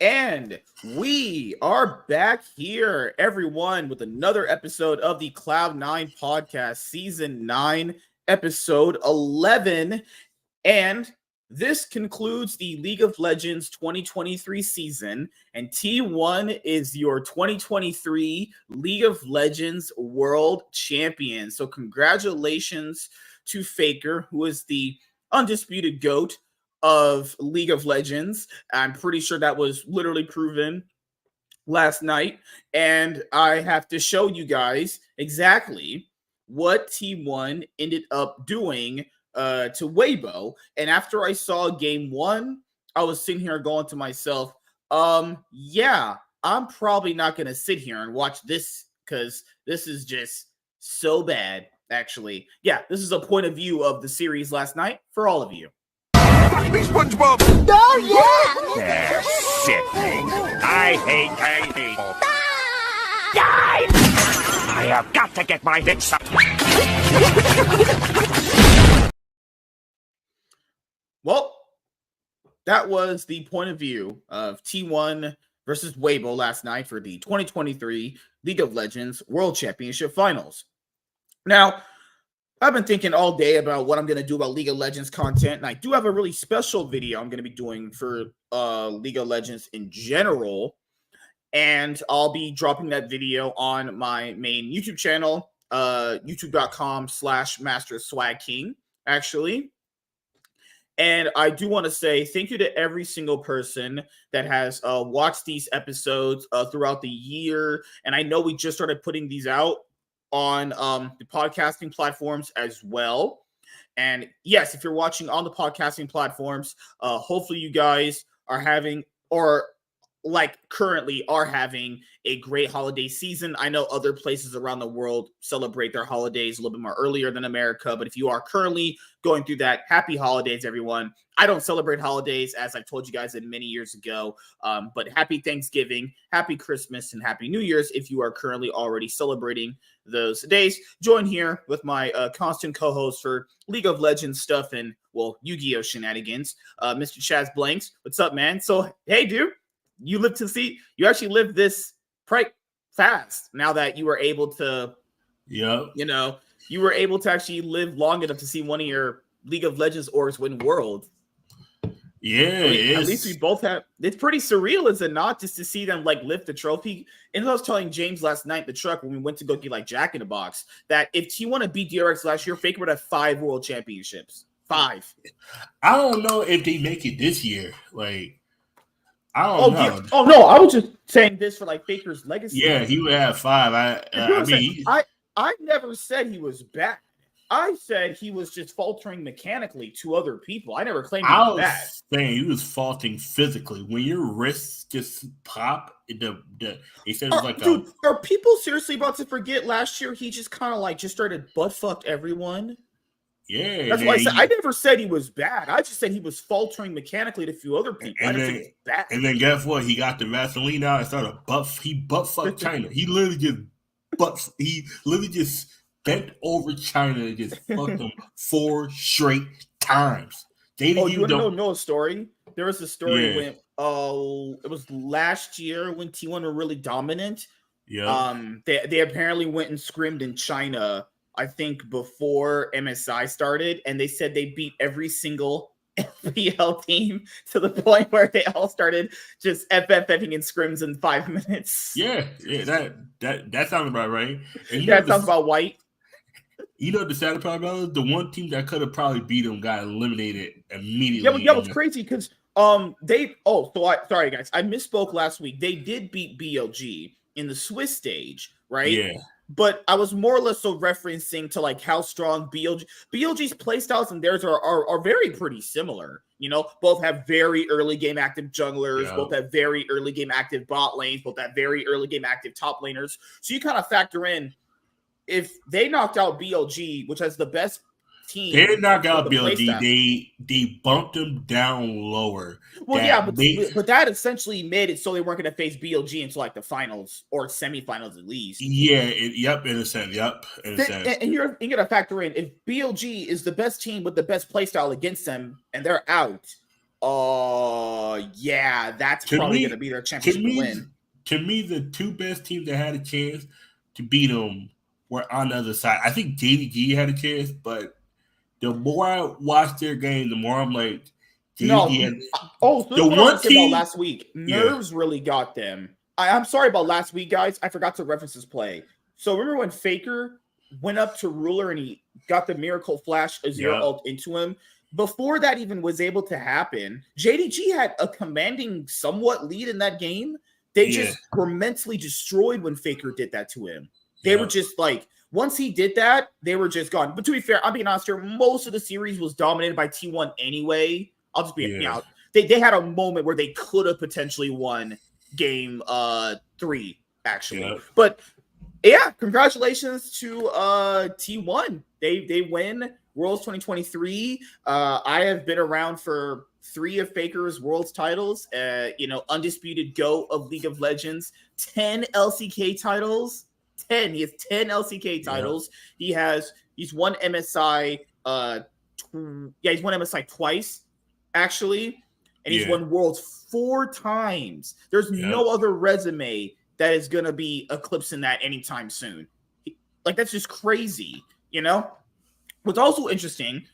And we are back here, everyone, with another episode of the Cloud9 podcast, season 9, episode 11. And this concludes the League of Legends 2023 season, and T1 is your 2023 League of Legends World Champion. So congratulations to Faker, who is the undisputed GOAT of League of Legends. I'm pretty sure that was literally proven last night, and I have to show you guys exactly what T1 ended up doing to Weibo. And after I saw game one, I was sitting here going to myself, yeah, I'm probably not going to sit here and watch this because this is just so bad, actually. Yeah, this is a point of view of the series last night for all of you. SpongeBob! Oh, yeah! They're sickening. I hate people. Die! I have got to get my hits up. Well, that was the point of view of T1 versus Weibo last night for the 2023 League of Legends World Championship Finals. Now, I've been thinking all day about what I'm going to do about League of Legends content, and I do have a really special video I'm going to be doing for League of Legends in general, and I'll be dropping that video on my main YouTube channel, youtube.com/MasterSwagKing, actually. And I do want to say thank you to every single person that has watched these episodes throughout the year. And I know we just started putting these out on the podcasting platforms as well. And yes, if you're watching on the podcasting platforms, hopefully you guys are having, or like currently are having, a great holiday season. I know other places around the world celebrate their holidays a little bit more earlier than America, but if you are currently going through that, happy holidays, everyone. I don't celebrate holidays, as I've told you guys many years ago, but happy Thanksgiving, happy Christmas, and happy New Year's if you are currently already celebrating those days. Join here with my constant co-host for League of Legends stuff and, well, Yu-Gi-Oh shenanigans, Mr. Chaz Blanks. What's up, man? So, hey, dude, you actually lived this quite fast now that you were able to, you were able to actually live long enough to see one of your League of Legends orgs win World. Yeah, at least we both have. It's pretty surreal, is it not, just to see them like lift the trophy? And I was telling James last night in the truck when we went to go get like Jack in the Box that if T1 had beat DRX last year, Faker would have 5 world championships. 5. I don't know if they make it this year. Like, I don't know. Oh no, I was just saying this for like Faker's legacy. Yeah, he would have 5. I never said he was bad. I said he was just faltering mechanically to other people. I never claimed he was bad. Saying he was faltering physically. When your wrists just pop, they said it was like dude, are people seriously about to forget last year he just kind of like just started butt fucked everyone? Yeah. That's why I said I never said he was bad. I just said he was faltering mechanically to a few other people. I didn't think he was bad. And then guess what? He got the Vaseline out and started butt fucked China. He literally just bent over China and just fucked them 4 straight times. You want to know a story? There was a story when it was last year when T1 were really dominant. Yeah. They apparently went and scrimmed in China, I think before MSI started, and they said they beat every single FPL team to the point where they all started just FFing in scrims in 5 minutes. Yeah, that sounds about right. And that sounds about white. You know the sad part about it? The one team that could have probably beat them got eliminated immediately. Yeah, it's crazy because sorry guys, I misspoke last week. They did beat BLG in the Swiss stage, right? Yeah. But I was more or less so referencing to like how strong BLG's playstyles and theirs are very pretty similar. You know, both have very early game active junglers, both have very early game active bot lanes, both have very early game active top laners. So you kind of factor in if they knocked out BLG, which has the best team. They didn't knock out BLG. They bumped them down lower. Well, but that essentially made it so they weren't going to face BLG until like the finals or semifinals at least. Yeah, in a sense. And you're going to factor in if BLG is the best team with the best playstyle against them and they're out. Yeah, that's To probably me- going to be their To championship me, win. to me, the two best teams that had a chance to beat them were on the other side. I think JDG had a chance, but the more I watch their game, the more I'm like, JDG No. had So this the is what I want one to say about team. last week. Yeah, Nerves really got them. I'm sorry about last week, guys. I forgot to reference this play. So remember when Faker went up to Ruler and he got the Miracle Flash Azure yeah, ult into him? Before that even was able to happen, JDG had a commanding somewhat lead in that game. They yeah, just were mentally destroyed when Faker did that to him. They were yeah, just like, once he did that, they were just gone. But to be fair, I'm being honest here, most of the series was dominated by T1 anyway. I'll just be, yeah, they had a moment where they could have potentially won game 3, actually. yeah, But yeah, congratulations to T1. They win Worlds 2023. I have been around for 3 of Faker's Worlds titles. Undisputed GOAT of League of Legends, 10 LCK titles. 10. He has 10 LCK titles. He's won MSI he's won MSI twice, actually. And he's yeah, won Worlds 4 times. There's yeah. no other resume that is going to be eclipsing that anytime soon. Like, that's just crazy, you know? What's also interesting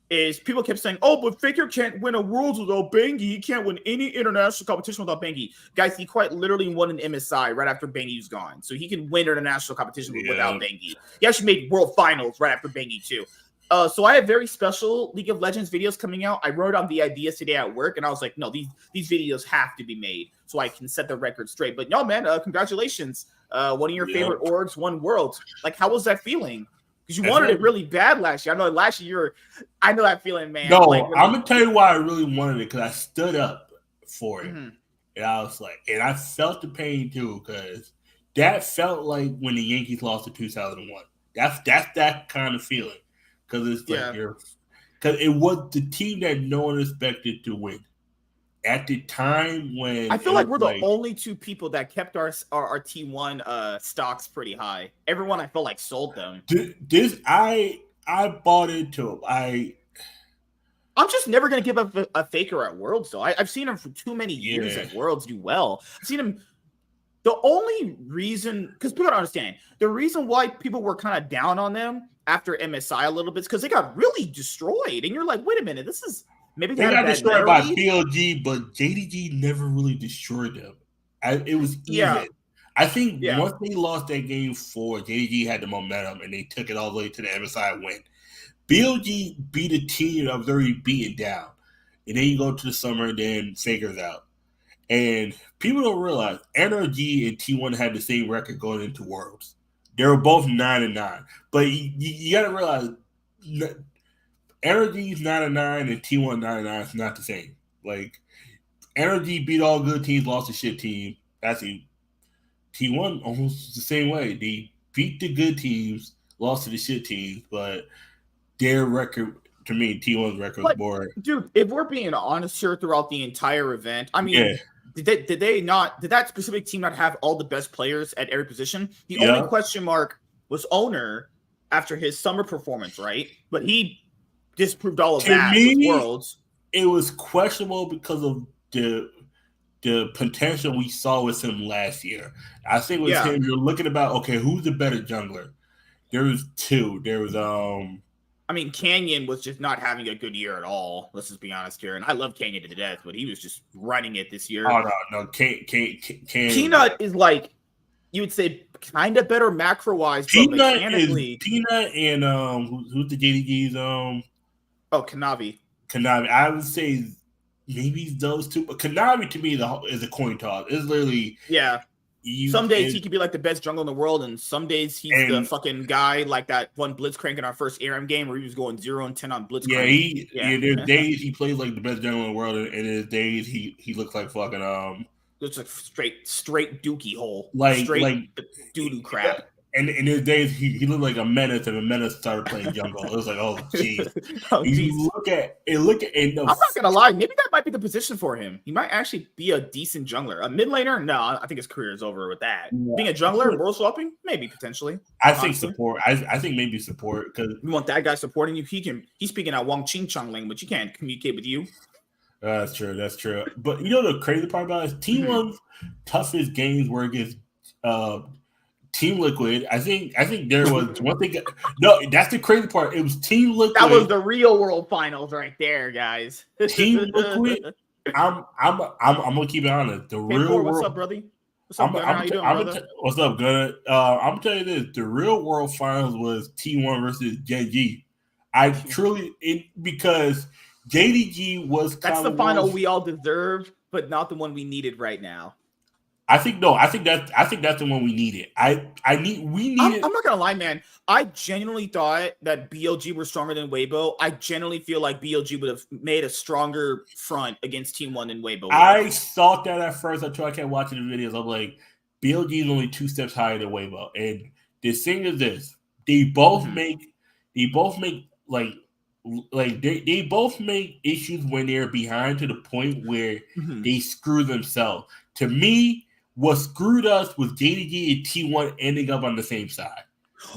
is people kept saying, oh, but Faker can't win a Worlds without Bengi. He can't win any international competition without Bengi. Guys, he quite literally won an MSI right after Bengi was gone. So he can win international competition without Bengi. He actually made World Finals right after Bengi, too. So I have very special League of Legends videos coming out. I wrote on the ideas today at work, and I was like, no, these videos have to be made so I can set the record straight. But no, man, congratulations. One of your favorite orgs won Worlds. Like, how was that feeling? Because you wanted it really bad last year. I know last year I know that feeling, man. No, like, really, I'm going to tell you why I really wanted it, because I stood up for it. Mm-hmm. And I was like, and I felt the pain too, because that felt like when the Yankees lost in 2001. That's that kind of feeling. Because it's like because it was the team that no one expected to win at the time when I feel like we're the only 2 people that kept our T1 stocks pretty high. Everyone I felt like sold them. I bought into it. I'm just never gonna give up a Faker at Worlds though. I've seen him for too many years at Worlds do well. I've seen him. The only reason, because people don't understand, the reason why people were kind of down on them after MSI a little bit is because they got really destroyed. And you're like, wait a minute, this is maybe they got destroyed by BLG, but JDG never really destroyed them. It was even. Yeah. I think once they lost that game 4, JDG had the momentum and they took it all the way to the MSI win. BLG beat a team that was already beaten down. And then you go to the summer and then Faker's out. And people don't realize NRG and T1 had the same record going into Worlds. They were both 9-9. But you got to realize NRG's 9-9 and T1 9-9 is not the same. Like, NRG beat all good teams, lost a shit team. Actually, T1 almost the same way. They beat the good teams, lost to the shit teams, but their record, to me, T1's record was more. Dude, if we're being honest here throughout the entire event, I mean, did that specific team not have all the best players at every position? The only question mark was Owner after his summer performance, right? But he disproved all of that with Worlds. It was questionable because of the potential we saw with him last year. I think with him, you're looking about, okay, who's the better jungler? There was 2. There was I mean, Canyon was just not having a good year at all. Let's just be honest here. And I love Canyon to death, but he was just running it this year. Oh, no. Peanut is like, you would say, kind of better macro-wise, but mechanically. Peanut and who's the JDG's? Kanavi. I would say maybe those 2. But Kanavi, to me, is a coin toss. It's literally... Yeah. Some days he could be like the best jungle in the world, and some days he's the fucking guy like that one Blitzcrank in our first ARM game where he was going 0-10 on Blitzcrank. There's days he plays like the best jungle in the world, and there's days he looks like fucking looks like straight dookie hole, like doo-doo crap. And in his days, he looked like a menace, and a menace started playing jungle. It was like, oh, geez. You look at it. I'm not gonna lie, maybe that might be the position for him. He might actually be a decent jungler. A mid laner? No, I think his career is over with that. Yeah. Being a jungler, world swapping, maybe potentially. I think support. I think maybe support, because you want that guy supporting you. He's speaking out Wang Ching Chong language. He can't communicate with you. That's true. That's true. But you know the crazy part about it is T1's toughest games were against Team Liquid. I think there was one thing. No, that's the crazy part. It was Team Liquid. That was the real world finals right there, guys. Team Liquid. I'm gonna keep it honest. The Hey, real Ford, world. what's up, brother? What's up, Gunner? How you doing, brother? What's up, Gunner? I'm telling you this: the real world finals was T1 versus JG. Because JDG was that's the final we all deserved, but not the one we needed right now. I think that's the one we needed. I'm not gonna lie, man. I genuinely thought that BLG were stronger than Weibo. I genuinely feel like BLG would have made a stronger front against Team One than Weibo. I thought that at first until I kept watching the videos. I'm like, BLG is only 2 steps higher than Weibo. And the thing is this: they both make issues when they're behind to the point where they screw themselves. To me, what screwed us was JDG and T1 ending up on the same side.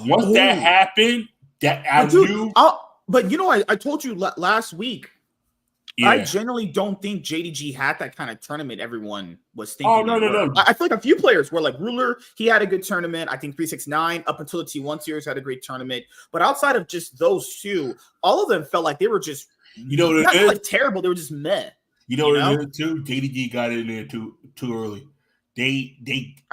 Once that happened, knew. But you know, I told you last week. Yeah. I generally don't think JDG had that kind of tournament everyone was thinking. Oh, no. I feel like a few players were like Ruler. He had a good tournament. I think 369 up until the T1 series had a great tournament. But outside of just those two, all of them felt like they were just not terrible. They were just meh. You know? Too? JDG got in there too early. I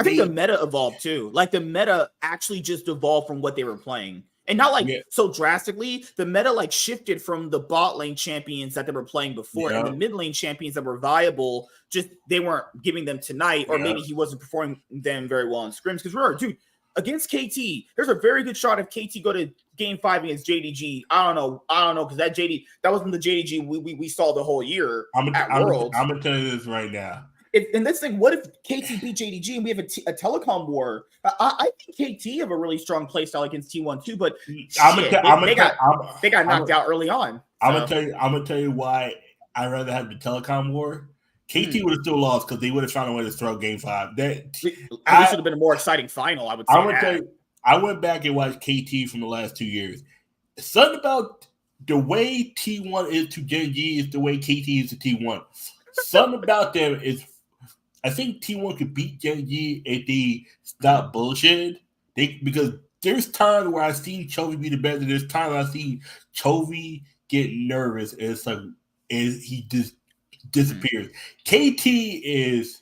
think the meta evolved too. Like the meta actually just evolved from what they were playing. And not like so drastically. The meta like shifted from the bot lane champions that they were playing before and the mid lane champions that were viable. Just they weren't giving them tonight, or maybe he wasn't performing them very well in scrims. Because remember, dude, against KT, there's a very good shot if KT go to game 5 against JDG. I don't know, because that wasn't the JDG we saw the whole year at Worlds. I'm gonna tell you this right now. And let's think, what if KT beat JDG and we have a telecom war? I think KT have a really strong playstyle against T1 too, but they got knocked out early on. So. I'm gonna tell you why I'd rather have the telecom war. KT would have still lost because they would have found a way to throw game 5. That should have been a more exciting final, I would say. Tell you, I went back and watched KT from the last 2 years. Something about the way T1 is to JG is the way KT is to T1. Something about them is. I think T1 could beat JG if they stop bullshit. Because there's times where I've seen Chovy be the best, and there's times I've seen Chovy get nervous, and it's like he just disappears. KT is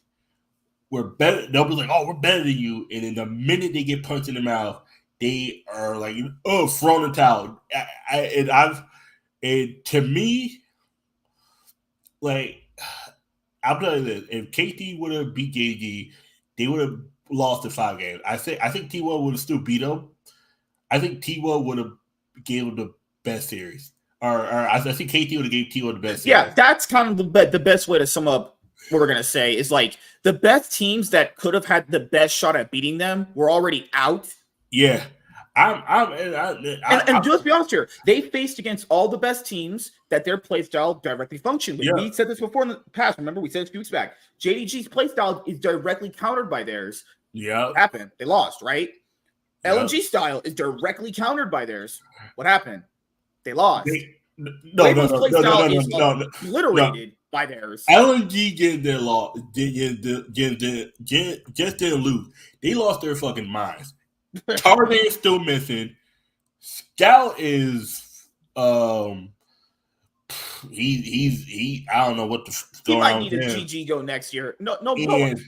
we're better. Nobody's like, oh, we're better than you, and then the minute they get punched in the mouth, they are like, oh, thrown the towel. And to me, like. I'll tell you this: if KT would have beat JG, they would have lost the 5 games. I think T1 would have still beat them. I think T1 would have gave them the best series, or I think KT would have gave T1 the best series. Yeah, that's kind of the best way to sum up what we're gonna say is like the best teams that could have had the best shot at beating them were already out. Yeah. And let's be honest here, they faced against all the best teams that their playstyle directly functioned with. We said this before in the past. Remember, we said it a few weeks back. JDG's playstyle is directly countered by theirs. Yeah. What happened? They lost, right? Yep. LNG style is directly countered by theirs. What happened? They lost. No. Obliterated by theirs. LNG getting their loss. Just didn't lose. They lost their fucking minds. Tarzan is still missing. Scout is he I don't know what the he might need a GG go next year. No.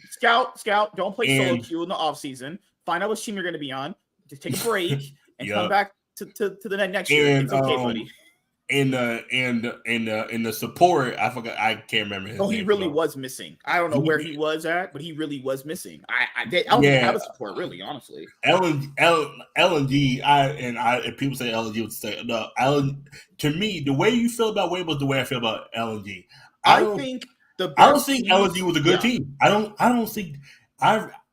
Scout, don't play solo queue in the off season. Find out which team you're going to be on. Just take a break and come back to the next year. It's okay, buddy. In the support, I forgot. I can't remember his name. He really was missing. I don't know where he was at, but he really was missing. I don't have a support, really, honestly. LNG, and people say LNG would say no. To me, the way you feel about Weibo is the way I feel about LNG. I don't think LNG was a good team. I don't think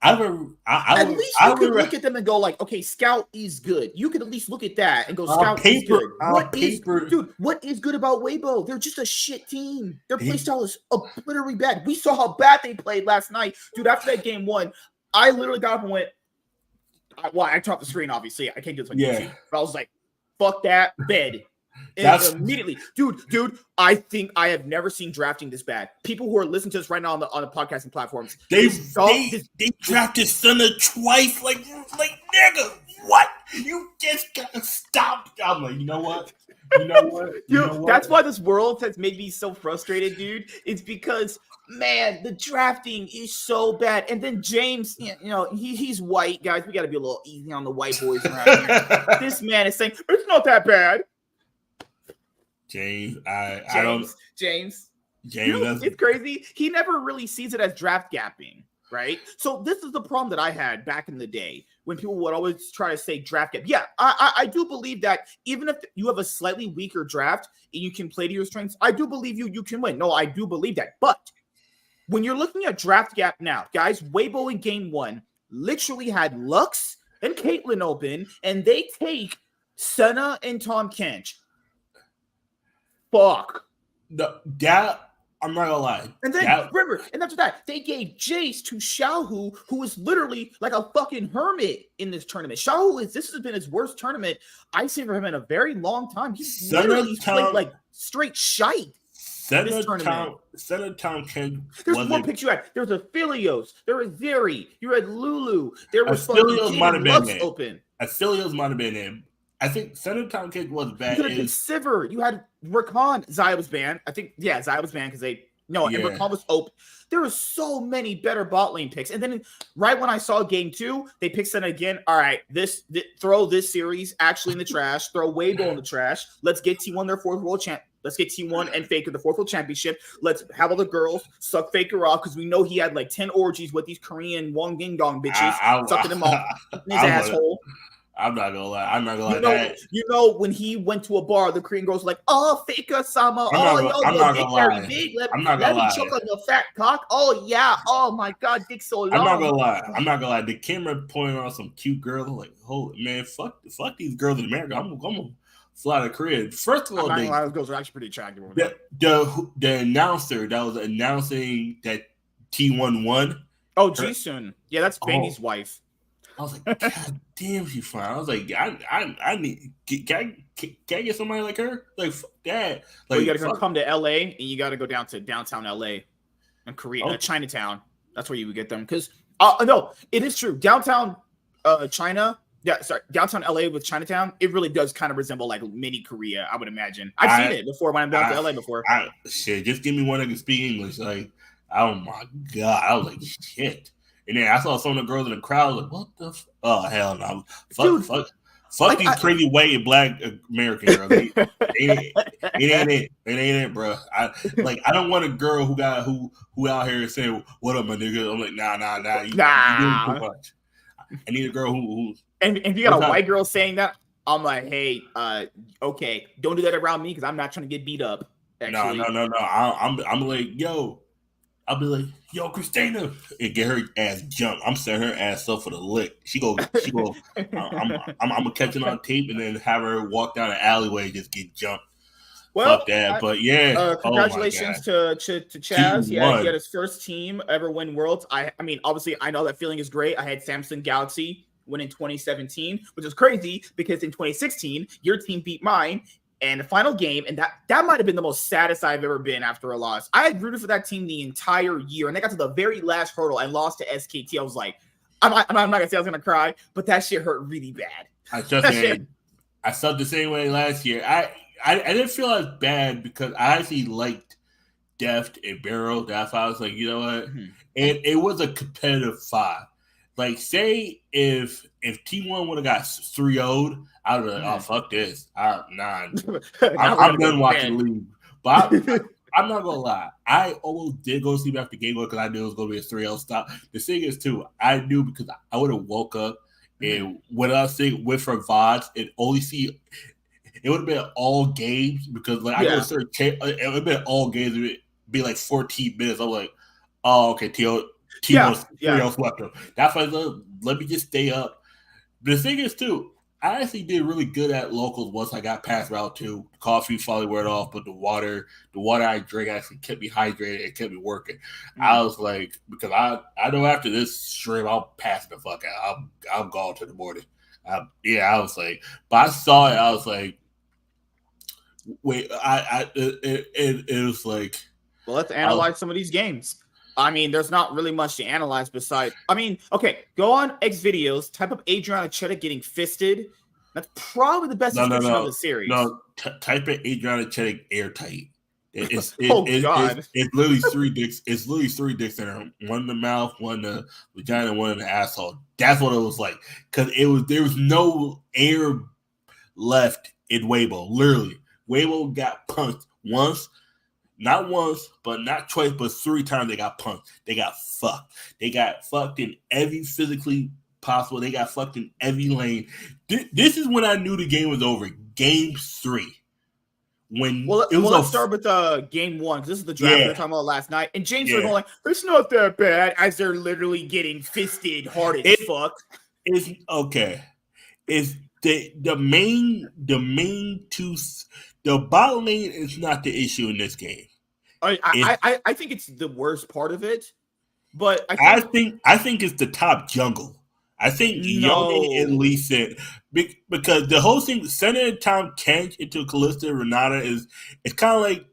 at least you could look at them and go like, okay, Scout is good. You could at least look at that and go, Scout is good. What is good about Weibo? They're just a shit team. Their playstyle is literally bad. We saw how bad they played last night. Dude, after that game 1, I literally got up and went, I dropped the screen, obviously. I can't do this on YouTube. But I was like, fuck that, bed. Immediately, dude. I think I have never seen drafting this bad. People who are listening to this right now on the podcasting platforms, they drafted Stunner twice. Like nigga, what? You just gotta stop. I'm like, you know what? That's why this world has made me so frustrated, dude. It's because, man, the drafting is so bad. And then James, he's white, guys. We got to be a little easy on the white boys around here. This man is saying it's not that bad. James, James. It's crazy. He never really sees it as draft gapping, right? So this is the problem that I had back in the day when people would always try to say draft gap. Yeah, I do believe that even if you have a slightly weaker draft and you can play to your strengths, I do believe you can win. No, I do believe that. But when you're looking at draft gap now, guys, Weibo in game 1 literally had Lux and Caitlyn open, and they take Senna and Tom Kench. Fuck. I'm not gonna lie. And then remember, and after that, they gave Jace to Xiaohu, who is literally like a fucking hermit in this tournament. This has been his worst tournament I've seen for him in a very long time. He's literally played like straight shite. This tournament. Tom Ken. There's one picture you had. There was a Philios. There was Zeri. You had Lulu. There was Philios might have been there. Open. Philios might have been in. I think Senator Tom Ken was bad. You could have Sivir. You had Rakan. Zaya was banned. I think, Zaya was banned because and Rakan was open. There were so many better bot lane picks. And then right when I saw game 2, they picked Senna again. All right, throw this series actually in the trash. Throw Weibo in the trash. Let's get T1 their 4th world champ. Let's get T1 and Faker the 4th world championship. Let's have all the girls suck Faker off because we know he had like 10 orgies with these Korean Wong Ding Dong bitches sucking him off in his asshole. I'm not gonna lie. When he went to a bar, the Korean girls were like, "Oh, Faker Sama, I'm not gonna lie. Let me choke on your fat cock. Oh yeah, oh my god, dick so long." I'm not gonna lie. The camera pointing on some cute girls. I'm like, holy man, fuck these girls in America. I'm gonna fly to Korea. First of all, those girls are actually pretty attractive. The announcer that was announcing that T1 won. Oh, Jisun. Yeah, that's Bangy's wife. I was like, God damn, she's fine. I was like, I need. Can I get somebody like her? Like, fuck that. Like, you got to come to LA and you got to go down to downtown LA and Korea, Chinatown. That's where you would get them. Because no, it is true. Downtown China. Yeah, sorry, downtown LA with Chinatown. It really does kind of resemble like mini Korea. I would imagine. I've seen it before when I'm down to LA before. Just give me one that can speak English. Like, oh my god, I was like, shit. And then I saw some of the girls in the crowd. Like, what the? Oh hell no! Fuck these crazy white black American girls. It ain't it, bro. I don't want a girl who out here saying, "What up, my nigga?" I'm like, nah. You doing too much. I need a girl who. And if you got a white girl saying that, I'm like, hey, okay, don't do that around me because I'm not trying to get beat up. Actually. No. I'm like, yo. I'll be like, yo, Christina, and get her ass jumped. I'm setting her ass up for the lick. She go. I'm gonna catch it on tape and then have her walk down the alleyway and just get jumped. Well, fuck that. But yeah, congratulations to Chaz. He had his first team ever win Worlds. I mean, obviously, I know that feeling is great. I had Samsung Galaxy win in 2017, which is crazy because in 2016, your team beat mine. And the final game, and that might have been the most saddest I've ever been after a loss. I had rooted for that team the entire year, and they got to the very last hurdle and lost to SKT. I was like, I'm not gonna say I was gonna cry, but that shit hurt really bad. I felt the same way last year. I didn't feel as bad because I actually liked Deft and Barrow. That's why I was like, you know what? Mm-hmm. And it was a competitive fight. Like, say if T1 would have got 3-0'd, I would have been like, oh, fuck this. I'm done watching the league. But I'm not going to lie. I almost did go to sleep after game 1 because I knew it was going to be a 3-0 stop. The thing is, too, I knew because I would have woke up and when I was saying with her VODs and only see it would have been all games because like I go to certain it would have been all games. It would be like 14 minutes. I'm like, oh, okay, T1 swept them. That's why let me just stay up. The thing is, too, I actually did really good at locals once I got past route 2. The coffee finally wore off, but the water I drank actually kept me hydrated and kept me working. Mm-hmm. I was like, because I know after this stream, I'll pass the fuck out. I'm gone to the morning. I was like, but I saw it. I was like, Wait, it was like. Well, let's analyze some of these games. I mean, there's not really much to analyze besides. I mean, okay, go on X videos, type up Adriana Cheta getting fisted. That's probably the best description of the series. Type in Adriana Cheta airtight. God! It's literally 3 dicks. It's literally 3 dicks in her. One in the mouth, one in the vagina, one in the asshole. That's what it was like. Because there was no air left in Weibo. Literally, Weibo got punched once. Not once, but not twice, but 3 times they got punched. They got fucked. They got fucked in every physically possible. They got fucked in every lane. This is when I knew the game was over. Game 3. Let's start with game 1. This is the draft we were talking about last night. And James was going like, it's not that bad, as they're literally getting fisted hard as fuck. It's okay. It's the main two. The bot lane is not the issue in this game. I think it's the worst part of it, but I think it's the top jungle. I think Yone and Lee said because the whole thing sending Tom Kench into Kalista Renata is kind of like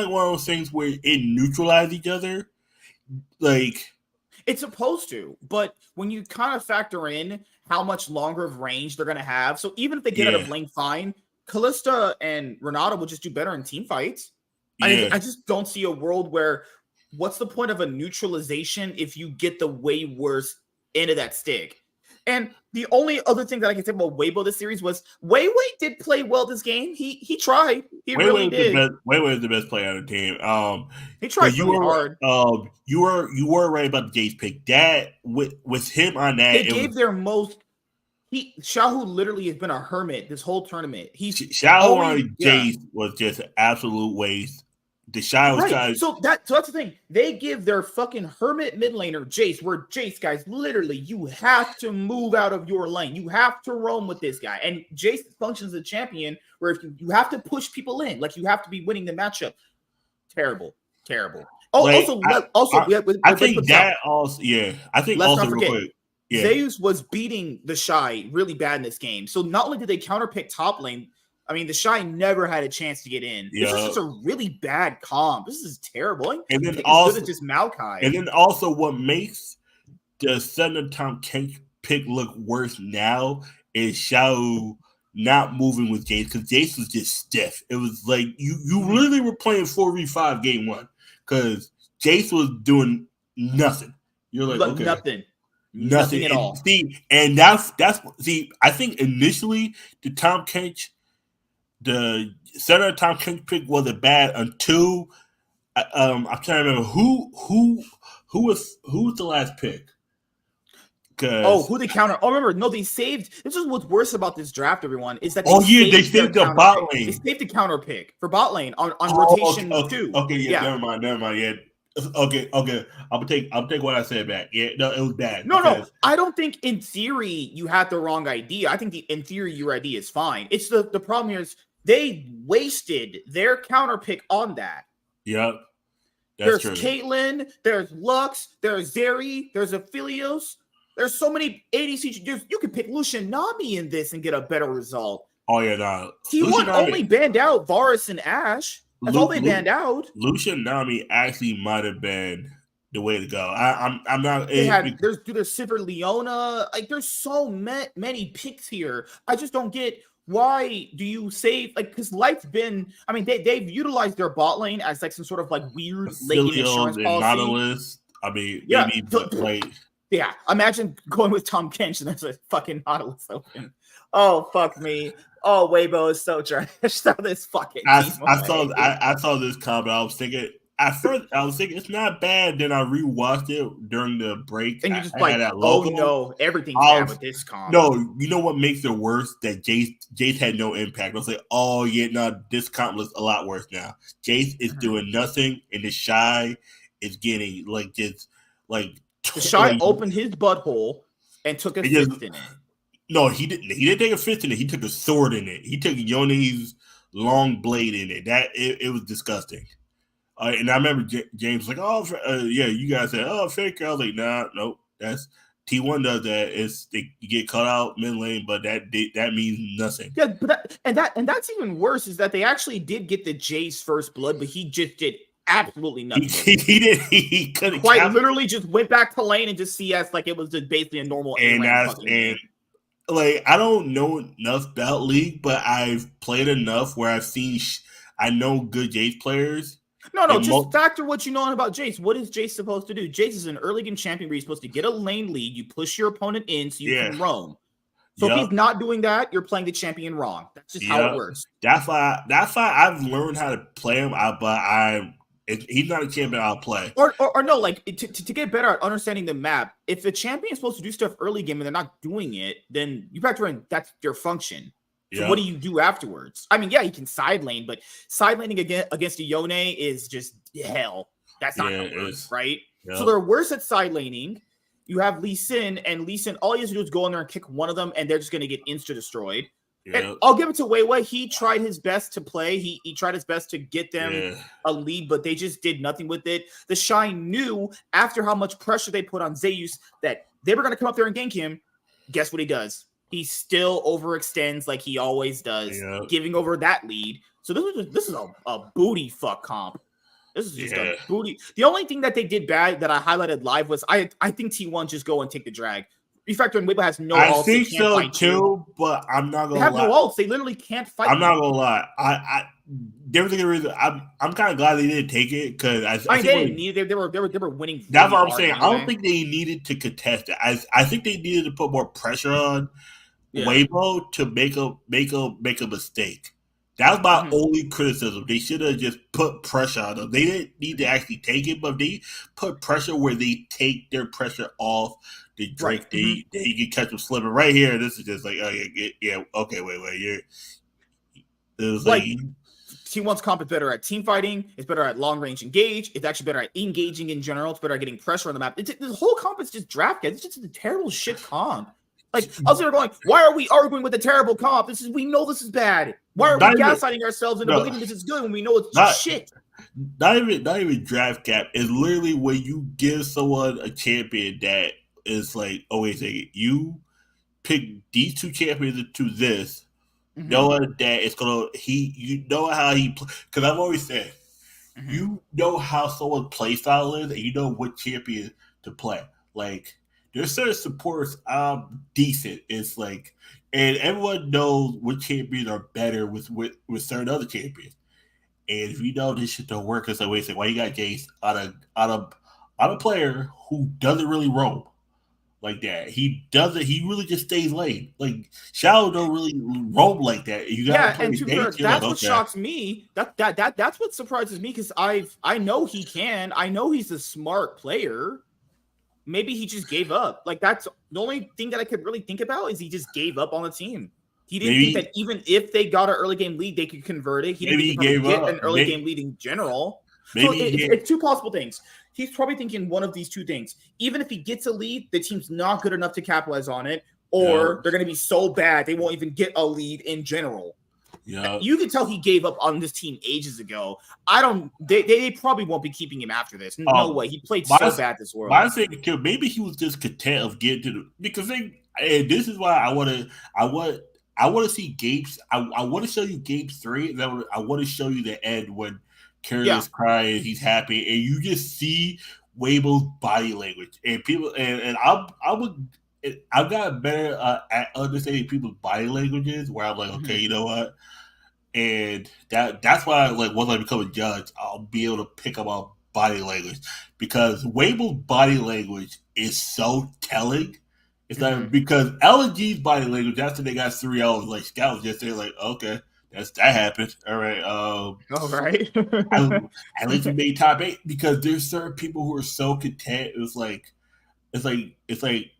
one of those things where it neutralizes each other. Like it's supposed to, but when you kind of factor in how much longer of range they're gonna have, so even if they get out of lane fine, Kalista and Renata will just do better in team fights. I just don't see a world where what's the point of a neutralization if you get the way worse end of that stick? And the only other thing that I can say about Weibo this series was Weiwei did play well this game. He tried. He really did. Weiwei is the best player on the team. He tried really hard. You were right about the Jace pick. That with him on that, they gave their most. Xiaohu literally has been a hermit this whole tournament. Xiaohu on Jace was just an absolute waste. The Xiaohu was right. So that's the thing. They give their fucking hermit mid laner Jace, where Jace, guys, literally you have to move out of your lane. You have to roam with this guy. And Jace functions as a champion where if you have to push people in, like you have to be winning the matchup. Terrible. Oh, like, I think that also, I think let's also not forget. Real quick. Yeah. Zeus was beating the Shy really bad in this game. So not only did they counterpick top lane, I mean, the Shy never had a chance to get in. This is just a really bad comp. This is terrible. And then also just Maokai. And then also what makes the Thunder Tom Kench pick look worse now is Xiao not moving with Jace because Jace was just stiff. It was like you really were playing 4v5 game 1 because Jace was doing nothing. You're like okay. Nothing at all. And that's I think initially the center of Tom Kench pick wasn't bad until I'm trying to remember who was the last pick. Who they counter? Oh, remember? No, they saved. This is what's worse about this draft. Everyone is that they saved the bot lane. They saved the counter pick for bot lane on rotation 2. Okay, never mind. Yeah. Okay. I'll take what I said back. Yeah, no, it was bad. No. I don't think in theory you had the wrong idea. I think in theory your idea is fine. It's the problem here is they wasted their counter pick on that. Yep. There's true. Caitlyn, there's Lux, there's Zeri, there's Aphelios. There's so many ADC. You could pick Lucian Nami in this and get a better result. Oh yeah, no. T1 only banned out Varus and Ashe. That's all they banned out. Lucian Nami actually might have been the way to go. I'm not. There's Sivir Leona. Like there's so many picks here. I just don't get why do you save because life's been. I mean they've utilized their bot lane as like some sort of like weird lane insurance policy. Nautilus. I mean maybe yeah. Imagine going with Tom Kench and there's a fucking Nautilus open. Oh fuck me. Oh, Weibo is so trash. This fucking. I saw this comment. I was thinking at first. I was thinking it's not bad. Then I rewatched it during the break, and you just like, oh no, everything's bad with this comp. No, you know what makes it worse? That Jace had no impact. I was like, oh yeah, no, this comp looks a lot worse now. Jace is doing nothing, and the Shy is getting like just like. The Shy opened his butthole and took a fist in it. No, he didn't. He didn't take a fist in it. He took a sword in it. He took Yone's long blade in it. It was disgusting. And I remember James was like, "Oh, yeah." You guys said, "Oh, fake." I was like, "Nah, nope. That's T1 does that. You get cut out mid lane, but that means nothing. Yeah, but that's even worse is that they actually did get the Jace first blood, but he just did absolutely nothing. He couldn't quite literally just went back to lane and just CS like it was just basically a normal and like I don't know enough about League, but I've played enough where I know good Jace players. No, just factor what you know about Jace. What is Jace supposed to do? Jace is an early game champion where you're supposed to get a lane lead, you push your opponent in so you can roam. So if he's not doing that, you're playing the champion wrong. That's just how it works. That's why I've learned how to play him, but he's not a champion I'll play. Or no, like to get better at understanding the map, if the champion is supposed to do stuff early game and they're not doing it, then you factor in that's their function. So what do you do afterwards? I mean, yeah, you can side lane, but side laning against a Yone is just hell. That's not gonna work, right? Yep. So they're worse at side laning. You have Lee Sin, and Lee Sin, all he has to do is go in there and kick one of them, and they're just gonna get insta-destroyed. Yep. And I'll give it to Weiwei. He tried his best to play. He tried his best to get them a lead, but they just did nothing with it. The Shine knew after how much pressure they put on Zeus that they were gonna come up there and gank him. Guess what he does? He still overextends like he always does, giving over that lead. So this is a booty fuck comp. This is just a booty. The only thing that they did bad that I highlighted live was I think T1 just go and take the drag. In fact, when Weibo has no ults, I think so too, but I'm not gonna lie. They have no ults. They literally can't fight. I'm not gonna lie. There was a reason. I'm kind of glad they didn't take it because I think they didn't need it. They were winning. That's what I'm saying. I don't think they needed to contest it. I think they needed to put more pressure on Weibo to make a mistake. That was my only criticism. They should have just put pressure on them. They didn't need to actually take it, but they put pressure where they take their pressure off the Drake. They can catch them slipping right here. This is just like, okay, wait. It was like T1's comp is better at team fighting. It's better at long range engage. It's actually better at engaging in general. It's better at getting pressure on the map. The whole comp is just draft guys. It's just a terrible shit comp. Like, I was going, why are we arguing with a terrible comp? We know this is bad. Why are we gaslighting ourselves into believing this is good when we know it's just shit? Not even draft cap. It's literally when you give someone a champion that is like, oh, wait a second, you pick these two champions to this, knowing that it's gonna you know how he because I've always said you know how someone's play style is and you know what champion to play. Like there's certain supporters decent. It's like and everyone knows what champions are better with certain other champions. And if you know this shit don't work, it's like wait a second, why you got Jace on a player who doesn't really roam like that. He really just stays lane. Like Shadow don't really roam like that. You got and that's what shocks me. That's what surprises me because I know he can. I know he's a smart player. Maybe he just gave up. Like that's the only thing that I could really think about is he just gave up on the team. He didn't think that even if they got an early game lead, they could convert it. He didn't think he get an early game lead in general. So it's two possible things. He's probably thinking one of these two things. Even if he gets a lead, the team's not good enough to capitalize on it, or they're going to be so bad they won't even get a lead in general. Yeah, you can tell he gave up on this team ages ago. They probably won't be keeping him after this. No way. He played so bad this world. I think maybe he was just content of getting to the because and this is why I want to see Gabe's. I want to show you Gabe's 3. Then I want to show you the end when Curry's crying, he's happy, and you just see Weibo's body language. And people, and I've got better at understanding people's body languages. Where I'm like, okay, you know what? And that's why, like, once I become a judge, I'll be able to pick up on body language because Weibo's body language is so telling. It's like because LG's body language after they got 3-0, like Scout was just there, like, okay. That happened. All right. All right. At least we made top 8 because there's certain people who are so content. It's like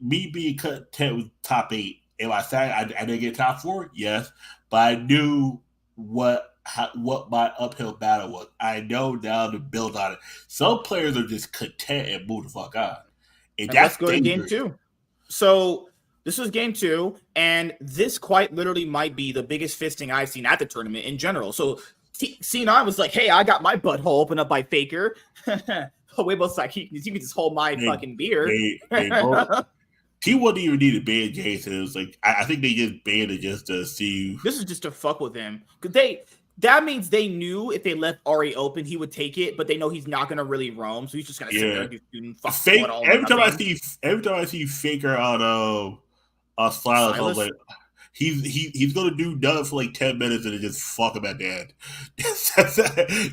me being content with top 8. If I said I didn't get top 4, yes, but I knew what my uphill battle was. I know now to build on it. Some players are just content and move the fuck on. And that's let's go dangerous. To game 2. So. This was game 2, and this quite literally might be the biggest fisting I've seen at the tournament in general. So C9 was like, hey, I got my butthole opened up by Faker. Weibo's like, you can just hold my fucking beer. He wouldn't even need to ban Jason. It was like I think they just banned it just to see. This is just to fuck with him. That means they knew if they left Ari open, he would take it, but they know he's not gonna really roam, so he's just gonna sit there and do shooting fuck Fake, all every time I see Faker on Silas, I was like, he's gonna do nothing for like 10 minutes and then just fuck him at the end.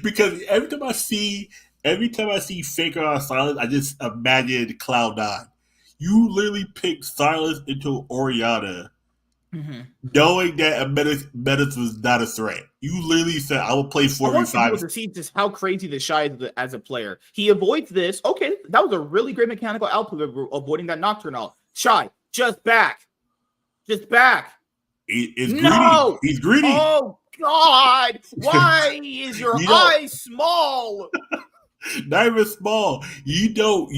Because every time I see Faker on Silas, I just imagine Cloud9. You literally pick Silas into Orianna, knowing that a Menace was not a threat. You literally said, I will play 4v5. To see just how crazy the Shy is as a player. He avoids this. Okay, that was a really great mechanical output of avoiding that Nocturnal. Shy, just back. Just back. He's greedy. He's greedy. Oh, God. Why is your eye small? Not even small. You don't,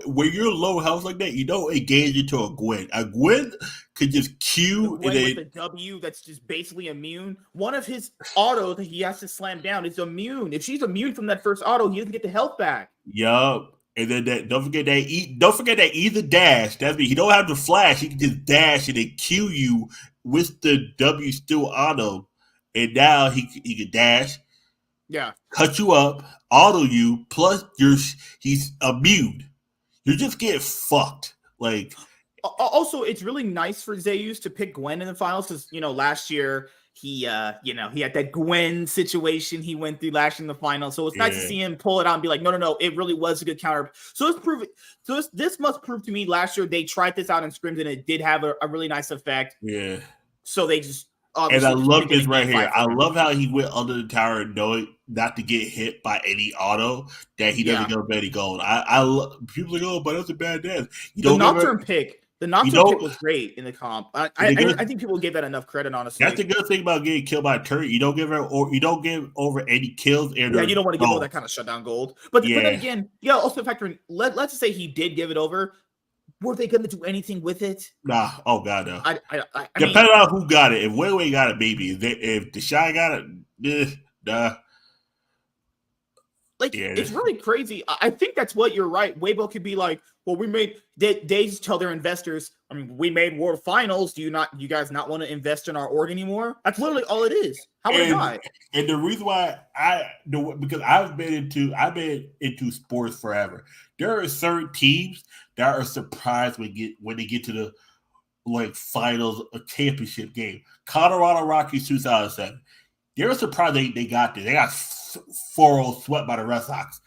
when you're low health like that, you don't engage into a Gwen. A Gwen could just Q and with the W that's just basically immune. One of his autos that he has to slam down is immune. If she's immune from that first auto, he doesn't get the health back. Yup. And then don't forget that either dash. That means he don't have to flash. He can just dash and then Q you with the W still auto. And now he can dash. Yeah. Cut you up, auto you, plus he's immune. You're just getting fucked. Like, also, it's really nice for Zeus to pick Gwen in the finals because last year he had that Gwen situation he went through last year in the final. So it's nice to see him pull it out and be like, no, it really was a good counter. So this must prove to me last year they tried this out in scrims and it did have a really nice effect. Yeah. So they just. And I love this right here. I love how he went under the tower knowing not to get hit by any auto, that he doesn't get any gold. I love people like, oh, but that's a bad death. The Nocturne pick was great in the comp. I think people gave that enough credit, honestly. That's the good thing about getting killed by a turret. You don't give over any kills. You don't want to give over that kind of shutdown gold. But then again, also factor in. Let's just say he did give it over. Were they going to do anything with it? Nah. Oh, God, no. I depending on who got it. If Weiwei got it, maybe. If the Shy got it, nah. It's really crazy. I think that's what you're right. Weibo could be like, well, they just tell their investors, we made World Finals. Do you guys not want to invest in our org anymore? That's literally all it is. How would it not? And the reason why because I've been into sports forever. There are certain teams that are surprised when they get to the finals of championship game. Colorado Rockies 2007. They were surprised they got there. They got 4-0 swept by the Red Sox.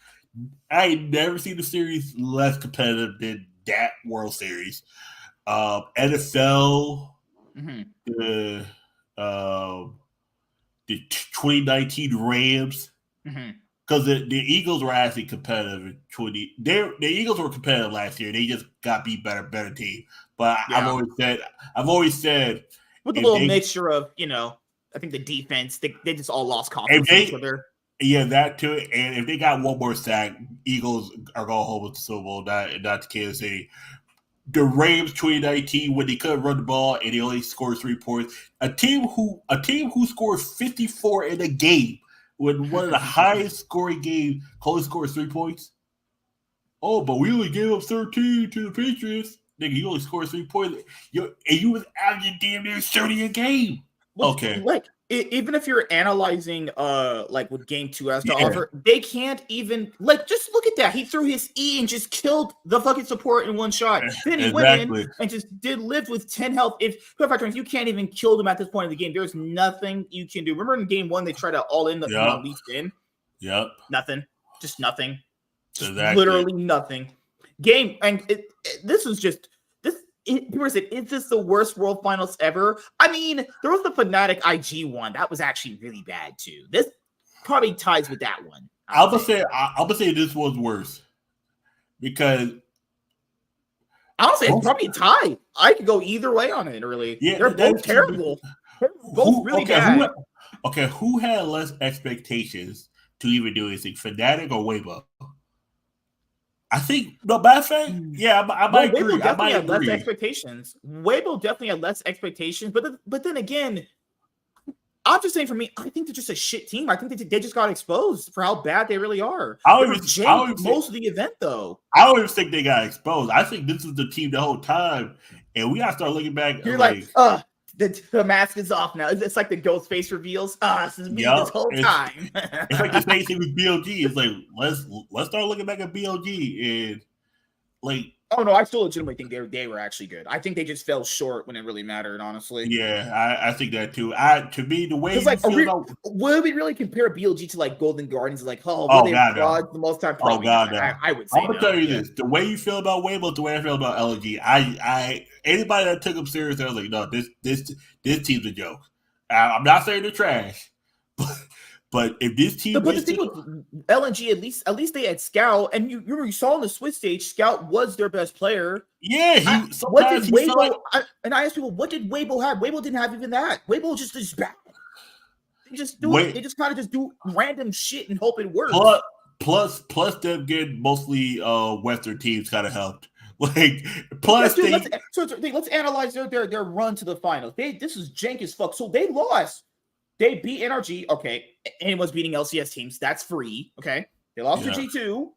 I ain't never seen a series less competitive than that World Series. NFL, the 2019 Rams, because the Eagles were actually competitive. The Eagles were competitive last year. They just got beat by a better team. But I've always said with a little mixture of I think the defense they just all lost confidence in each other. Yeah, that too. And if they got one more sack, Eagles are going home with the Super Bowl, not to Kansas City. The Rams 2019, when they couldn't run the ball and they only scored 3 points. A team who scored 54 in a game, with one of the highest scoring games, only scored 3 points. Oh, but we only gave up 13 to the Patriots. Nigga, you only scored 3 points. And you was averaging damn near 30 a game. Okay. Even if you're analyzing what game 2 has to offer, they can't even just look at that. He threw his E and just killed the fucking support in one shot. Then he went in and just lived with 10 health. If you can't even kill them at this point in the game, there's nothing you can do. Remember in game 1 they tried to all in the least in? Yep. Nothing. Just nothing. Just literally nothing. Game this was just people said, is this the worst World Finals ever? I mean, there was the Fnatic IG one. That was actually really bad too. This probably ties with that one. I'm gonna say this was worse because honestly, it's probably a tie. I could go either way on it. Really, they're both terrible. Both really bad. Who had less expectations to even do anything, Fnatic or Weibo? I think bad thing. Yeah, I might agree. Weibo definitely had less expectations. Weibo definitely had less expectations, but then again, I'm just saying for me, I think they're just a shit team. I think they just got exposed for how bad they really are. I They don't were even, janked most of the event, though. I don't even think they got exposed. I think this was the team the whole time, and we gotta start looking back. You're like, the mask is off now. It's like the ghost face reveals. This is me this whole time. It's like the same thing with BLG. It's like let's start looking back at BLG and like. Oh no, I still legitimately think they were actually good. I think they just fell short when it really mattered, honestly. Yeah, I think that too. To me, the way like, will we really compare BLG to like Golden Guardians? Like, they fraud the most time? Probably God, no. no. I would say. I'm gonna tell you this: the way you feel about Weibo, the way I feel about LG. I anybody that took them serious, I was like, no, this team's a joke. I'm not saying they're trash, but if this team, but the thing with LNG, at least they had Scout, and you saw on the Swiss stage, Scout was their best player. Yeah, what did Weibo? And I asked people, what did Weibo have? Weibo didn't have even that. Weibo just is bad. They just do it. They just kind of just do random shit and hope it works. Plus them getting mostly Western teams kind of helped. Like, plus let's analyze their run to the finals. This is jank as fuck. So they lost. They beat NRG. Okay, anyone's beating LCS teams. That's free. Okay, they lost to G2.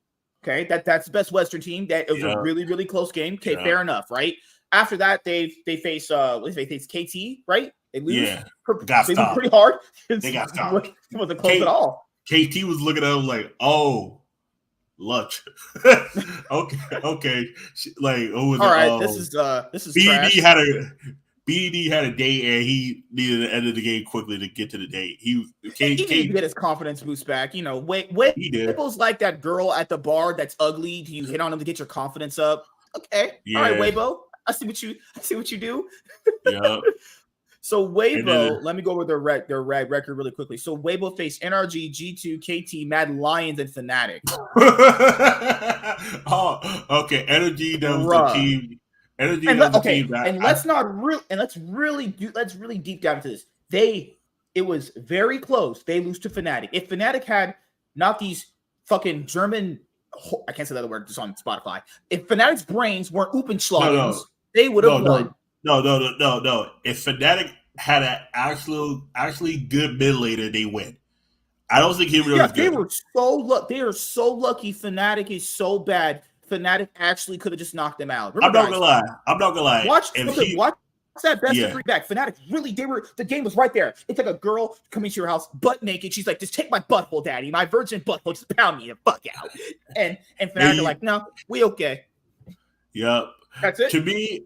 Okay, that's the best Western team. That it was a really, really close game. Okay, fair enough, right? After that, they face KT, right? They lose. Yeah, they lose pretty hard. They got stopped. It wasn't close at all. KT was looking at them like, oh, lunch. okay. Like, who was all right? This is BD had a date and he needed to end the game quickly to get to the date. He needed to get his confidence boost back. You know, Weibo's like that girl at the bar that's ugly. Do you hit on him to get your confidence up? Okay, all right, Weibo. I see what you do. Yeah. So Weibo, let me go over their record really quickly. So Weibo faced NRG, G2, KT, Mad Lions, and Fnatic. Oh, okay. Energy that was the team. Energy that was the team. Let's really deep dive into this. It was very close. They lose to Fnatic. If Fnatic had not these fucking German, I can't say that word just on Spotify. If Fnatic's brains weren't Oopenschagens, they would have won. No. If Fnatic had an actually good mid laner, they win. I don't think he was good. They are so lucky. Fnatic is so bad. Fnatic actually could have just knocked them out. I'm not gonna lie. Watch that best of three back. Fnatic really, the game was right there. It's like a girl coming to your house, butt naked. She's like, just take my butthole, daddy. My virgin butthole, just pound me the fuck out. And Fnatic are like, no, we okay. Yep. That's it. To me,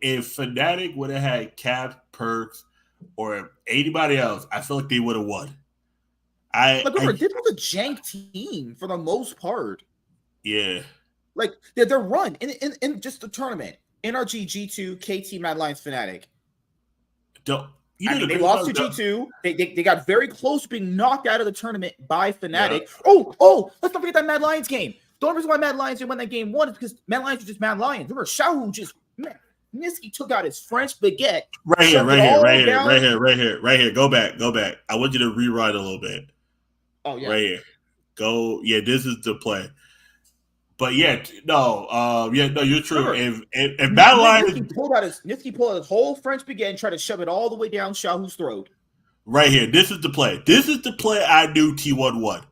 if Fnatic would have had Cap, Perks, or anybody else, I feel like they would have won. This was a jank team for the most part. Yeah. Like their run in just the tournament. NRG, G2, KT, Mad Lions, Fnatic. They lost to G2. They got very close to being knocked out of the tournament by Fnatic. Yeah. Oh, let's not forget that Mad Lions game. The only reason why Mad Lions didn't win that game is because Mad Lions were just Mad Lions. Remember, Xiaohu Niski took out his French baguette. Right here. Go back. I want you to rewrite a little bit. Oh, yeah. Right here. Go. Yeah, this is the play. But you're true. If Mad Lions Niski pulled out his whole French baguette and tried to shove it all the way down Xiaohu's throat. Right here. This is the play. This is the play I knew T1 won.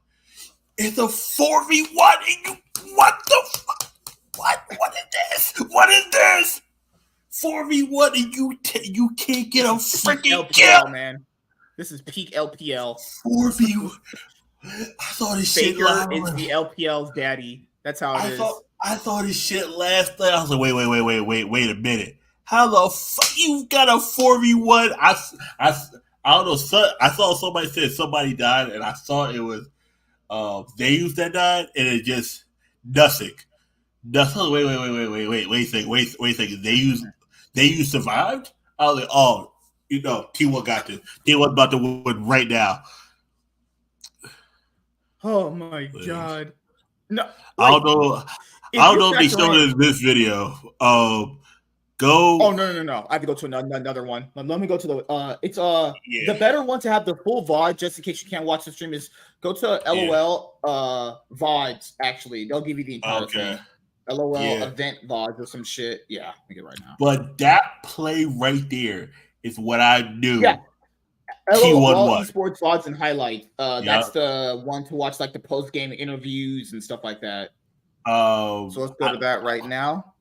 It's a 4v1. What the fuck? What is this? What is this? 4v1 and you can't get a freaking kill, man. This is peak LPL. 4v1. I thought this shit is the LPL's daddy. That's how it is. I thought this shit last night. I was like, wait a minute. How the fuck you got a 4v1? I don't know. I saw somebody said somebody died, and I saw it was Zeus that died, and it just nothing. Wait a second. Zeus survived? I was like, oh, T1 got this. T1 about to win right now. Oh my god. No, I don't know if they showed it in this video. Go. Oh no! I have to go to another one. Let me go to the. The better one to have the full VOD, just in case you can't watch the stream, is go to LOL VODs. Actually, they'll give you the entire thing. LOL event VODs or some shit. Yeah, let me get it right now. But that play right there is what I knew. Yeah. LO T1 Raw what? Esports VODs and highlight. Yeah. That's the one to watch like the post game interviews and stuff like that. So let's go to that right now.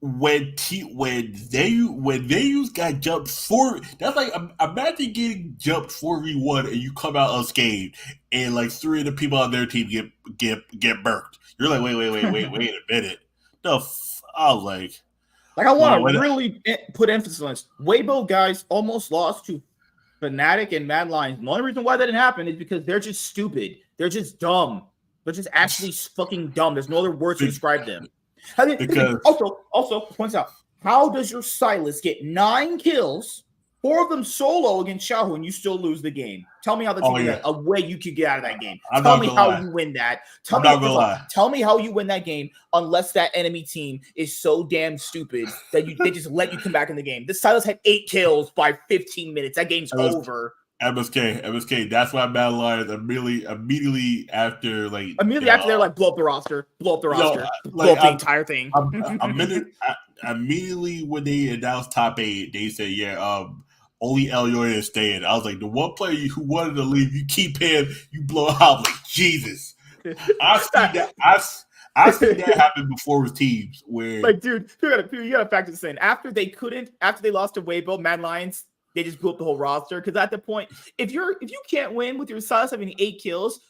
When they use got jumped for, that's like imagine getting jumped 4v1 and you come out unscathed and like 3 of the people on their team get burnt. You're like, wait a minute. I was like I want to well, really put emphasis on this. Weibo guys almost lost to Fnatic and Mad Lions. The only reason why that didn't happen is because they're just stupid. They're just dumb. They're just actually fucking dumb. There's no other words to describe them. Because also points out, how does your Silas get 9 kills, 4 of them solo against Xiaohu, and you still lose the game? Tell me how that's a way you could get out of that game. Tell me how you win that. Tell me how you win that game unless that enemy team is so damn stupid that they just let you come back in the game. This Silas had 8 kills by 15 minutes. That game's over. MSK. That's why Mad Lions immediately after they're like blow up the roster, blow up the entire thing. Immediately when they announced top 8, they said, only Elyoy is staying. I was like, the one player who wanted to leave, you keep him, you blow out. Like, Jesus. I've seen that happen before with teams where, like, dude, you gotta factor this in. After they lost to Weibo, Mad Lions, they just blew up the whole roster. Because at the point, if you can't win with your Silas having 8 kills,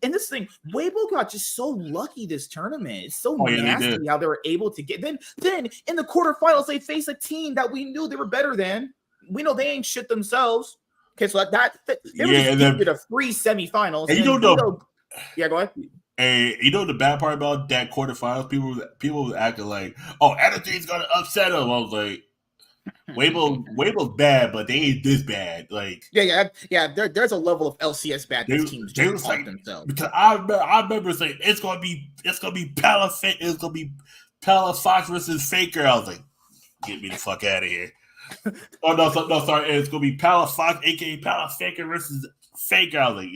and this thing, Weibo got just so lucky this tournament. It's so nasty how they were able to get. Then in the quarterfinals, they faced a team that we knew they were better than. We know they ain't shit themselves. Okay, so they were just a free semifinals. And go ahead. And you know the bad part about that quarterfinals, people was acting like, oh, Energy's gonna upset them. I was like, Weibo's bad, but they ain't this bad. Like, there's a level of LCS bad these teams just like themselves. Because I remember saying it's gonna be Pala Fox versus Faker. I was like, get me the fuck out of here. Sorry, it's gonna be Pala Fox, aka Pala Faker versus Faker. I was like,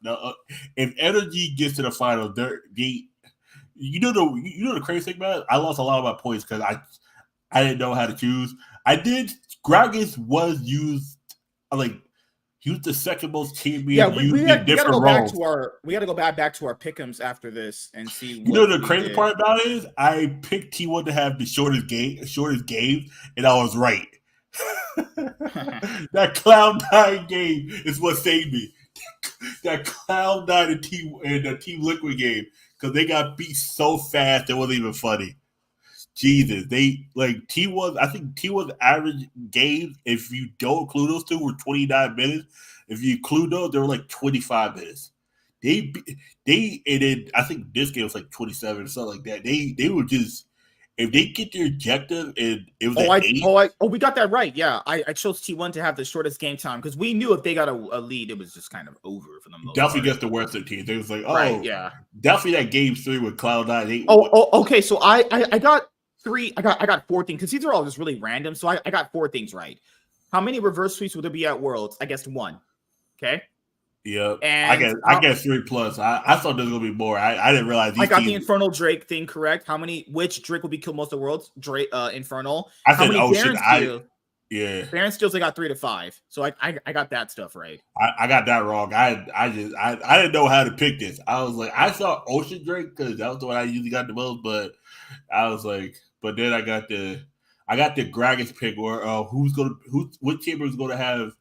no. If Energy gets to the final, you know the crazy thing about it? I lost a lot of my points because I didn't know how to choose. I did. Gragas was used. He was the second most champion. Yeah, we gotta go back to our pick'ems after this and see. You know the crazy part about it is I picked T1 to have the shortest game, and I was right. That Cloud9 game is what saved me. That Cloud9 and the Team Liquid game, because they got beat so fast it wasn't even funny. Jesus, they like T1. I think T1's average games, if you don't include those two, were 29 minutes. If you include those, they were like 25 minutes. And then I think this game was like 27 or something like that. They were just, if they get their objective and it was we got that right. Yeah, I chose T1 to have the shortest game time because we knew if they got a lead, it was just kind of over for them. Definitely gets the worst of teams. They was like, definitely that game 3 with Cloud9. Okay. So I got 3. I got 4 things because these are all just really random. So I got 4 things right. How many reverse sweeps will there be at Worlds? I guessed 1. Okay. Yeah, and I guess 3 plus. I thought there was gonna be more. I didn't realize. I got the Infernal Drake thing correct. Which Drake will be killed most of the worlds? Drake, Infernal. I said Ocean. Baron Steals. I got 3 to 5. So I got that stuff right. I got that wrong. I didn't know how to pick this. I was like, I saw Ocean Drake because that was the one I usually got the most. But I was like, but then I got the Gragas pick or what chamber is gonna have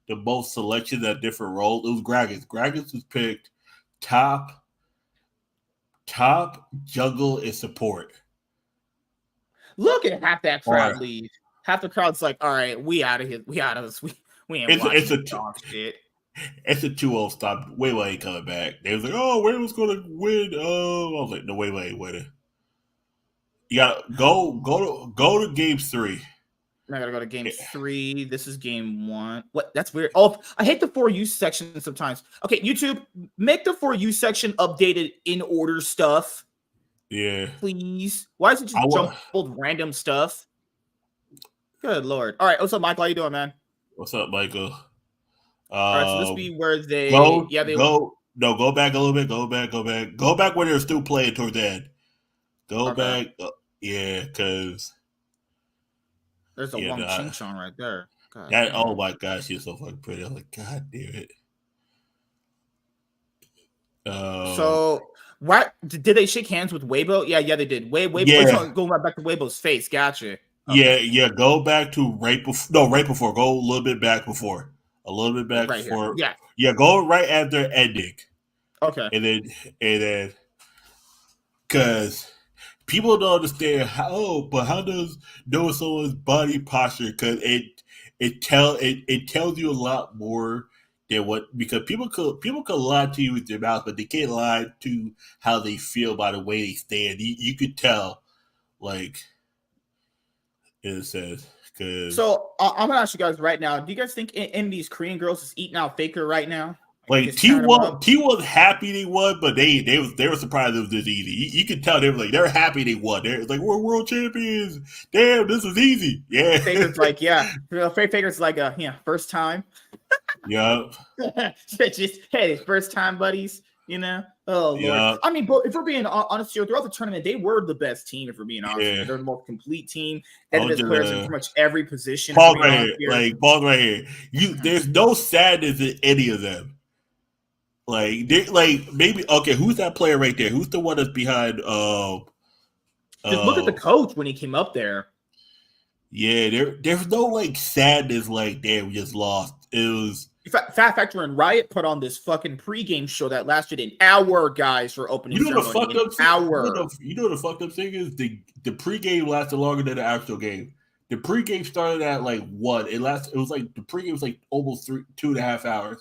the most selections at different roles. It was Gragas. Gragas was picked top, jungle, and support. Look at half that crowd leave. Half the crowd's like, all right, we out of here. We out of this. We ain't watching shit. It's a 2-0 stop. Weibo ain't coming back. They was like, oh, Weibo's gonna win. Oh, I was like, no, Weibo ain't winning. You gotta go to game 3. I gotta go to game 3. This is game 1. What? That's weird. Oh, I hate the For You section sometimes. Okay, YouTube, make the For You section updated in order stuff. Yeah. Please. Why is it just jumbled random stuff? Good Lord. All right. What's up, Michael? How you doing, man? What's up, Michael? All right, so this be where they go back a little bit. Go back where they're still playing towards the end. Go back. Yeah, because there's a Wang Ching Chong right there. God That damn. oh my god, she's so fucking pretty. I'm like, god damn it. So what did they shake hands with Weibo? Yeah, they did. Weibo. Oh, Yeah, so going right back to Weibo's face. Gotcha. yeah, Okay, yeah. Go back to right before. No, right before. Go a little bit back before. A little bit back right here. before. Yeah. Yeah, go right after ending, Okay. and then, because people don't understand how, but how does knowing someone's body posture? Because it tells you a lot more than what, because people could lie to you with their mouth, but they can't lie to how they feel by the way they stand. You could tell, like it says, because So I'm gonna ask you guys right now. Do you guys think any of these Korean girls is eating out Faker right now? Like like just tearing them up. T was happy they won, but they were surprised it was this easy. You could tell they were like they're happy they won. They're like, we're world champions. Damn, this was easy. Yeah. Faker's like, yeah. Faker's like, first time. Yup. Just hey, first time buddies. Oh Lord. Yup. I mean, but if we're being honest here, throughout the tournament, they were the best team. If we're being honest, Yeah. they're the most complete team. They had I'll the best just, players in pretty much every position. If pause we're being right honest here. here. Like pause right here. There's no sadness in any of them. Like they like maybe okay. Who's that player right there? Who's the one that's behind? Just look at the coach when he came up there. Yeah, there's no like sadness. Like damn, we just lost. It was. Fat Factor and Riot put on this fucking pregame show that lasted an hour, guys, for opening ceremony. The fucked up hour. You know the fucked up thing is the pregame lasted longer than the actual game. The pregame started at like what? It was like the pregame was like almost 2.5 hours.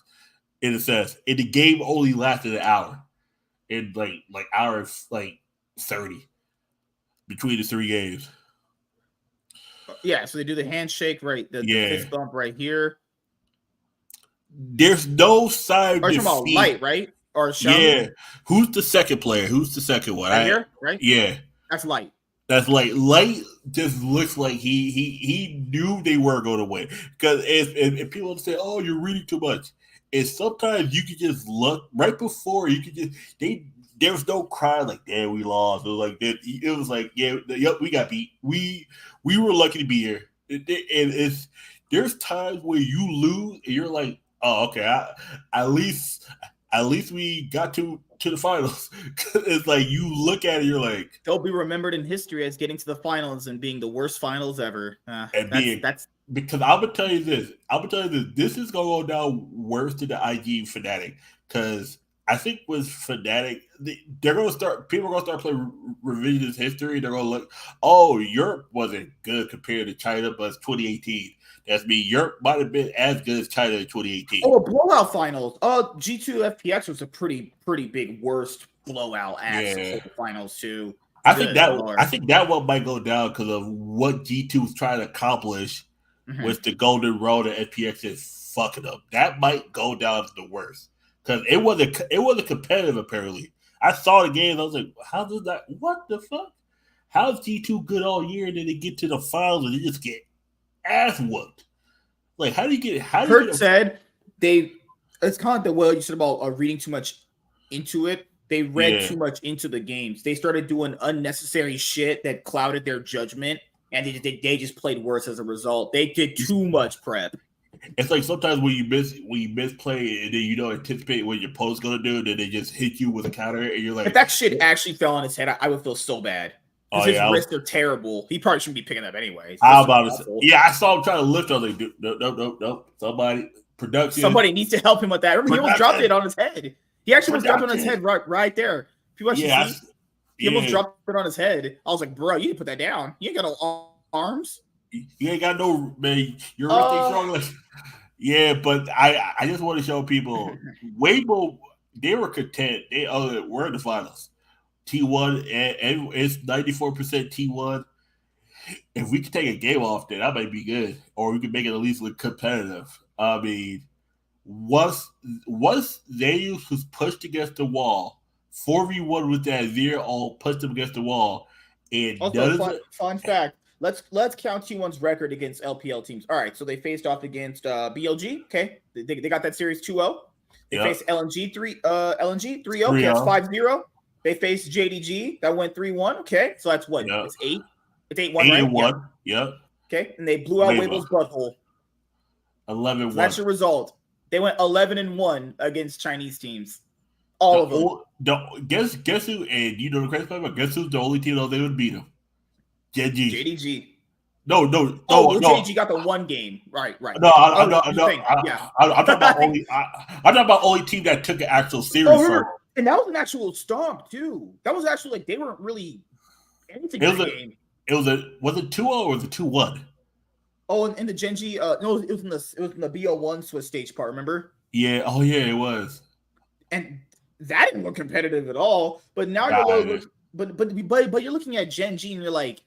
And it says, and the game only lasted an hour. In like hour like 30 between the three games. Yeah, so they do the handshake, right? The fist bump right here. There's no sign of defeat. Light, right? Or Xiaomi? Yeah. Who's the second player? Who's the second one? Right here, right? Yeah. That's Light. That's like Light just looks like he knew they were going to win. Because if people say, "Oh, you're reading too much," and sometimes you could just look right before you could just there was no cry like, "Damn, we lost." It was like, "Yeah, yep, we got beat. We were lucky to be here." And there's times where you lose and you're like, "Oh, okay, at least we got to the finals." It's like you look at it, you're like, they'll be remembered in history as getting to the finals and being the worst finals ever. That's because I'm gonna tell you this. This is gonna go down worse than the IG Fnatic, because I think with Fnatic, people are gonna start playing revisionist history. They're gonna look, oh, Europe wasn't good compared to China, but it's 2018. That's me. Europe might have been as good as China in 2018. Oh, a blowout finals. G2 FPX was a pretty big worst blowout ass finals too. I think that one might go down because of what G2 was trying to accomplish with the Golden Road and FPX is fucking up. That might go down as the worst because it wasn't competitive. Apparently, I saw the game. I was like, how does that? What the fuck? How's G2 good all year and then they get to the finals and they just get ass whooped? Like, how do you get? Kurt said it's kind of like you said about reading too much into it. They read too much into the games. They started doing unnecessary shit that clouded their judgment, and they just played worse as a result. They did too much prep. It's like sometimes when you misplay and then you don't anticipate what your opponent's gonna do, then they just hit you with a counter, and you're like, if that shit actually fell on his head, I would feel so bad. His wrists are terrible. He probably shouldn't be picking up anyway. I saw him trying to lift. I was like, no. Somebody needs to help him with that. Remember, he almost dropped it on his head. He actually was dropped it on his head right there. If you watch he almost dropped it on his head. I was like, bro, you need to put that down. You ain't got no arms. You ain't got no, man. Your wrist ain't strong. Like, yeah, but I just want to show people, Weibo, they were content. We're in the finals. T1 and it's 94% T1. If we could take a game off, then that might be good, or we could make it at least look competitive. I mean, once Zeus was pushed against the wall, 4v1 with that Zero all pushed him against the wall. And also, fun fact. Let's count T1's record against LPL teams. All right, so they faced off against BLG. Okay, they got that series 2-0. They faced LNG 3-0. Okay, that's 5-0. They faced JDG. That went 3-1. Okay, so that's what? It's 8. It's 8-1, right? 8-1. Yep. Okay, and they blew out Weibo's butthole. 11-1. So that's your result. They went 11-1 against Chinese teams. All of them. Guess who? And you know the crazy part about guess who's the only team that they would beat them? JDG. No. JDG got the one game. Right. No, I'm talking Yeah. about only team that took an actual series. And that was an actual stomp too. That was actually like they weren't really anything in the game. Was it 2-0 or was it 2-1? Oh, in the Genji, no, it was in the BO1 Swiss stage part. Remember? Yeah. Oh yeah, it was. And that didn't look competitive at all. But now but you're looking at Genji and you're like,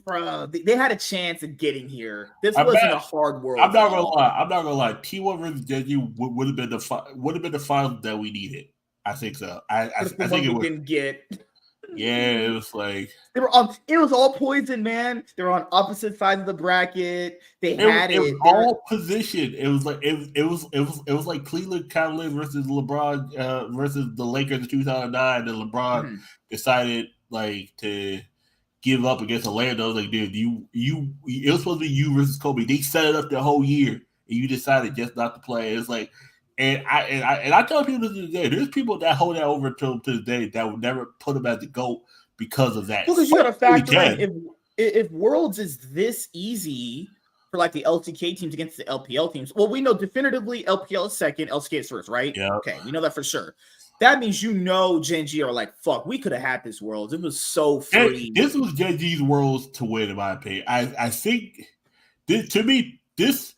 bro, they had a chance of getting here. This wasn't a hard world. I'm not gonna lie. T1 versus Genji would have been the final that we needed. I think so. I think it didn't get. Yeah, it was like they were on. It was all poison, man. They were on opposite sides of the bracket. It was all positioned. It was like it was like Cleveland Cavaliers versus LeBron versus the Lakers in 2009. And LeBron decided like to give up against Orlando. Like, dude, it was supposed to be you versus Kobe. They set it up the whole year, and you decided just not to play. It's like. And I tell people to this day, there's people that hold that over to this day that would never put him as the GOAT because of that. Because you got to factor in if Worlds is this easy for like the LCK teams against the LPL teams. Well, we know definitively LPL is second, LCK is first, right? Yeah. Okay, we know that for sure. That means Genji are like, fuck, we could have had this Worlds. It was so free. This was Genji's Worlds to win, in my opinion. I think this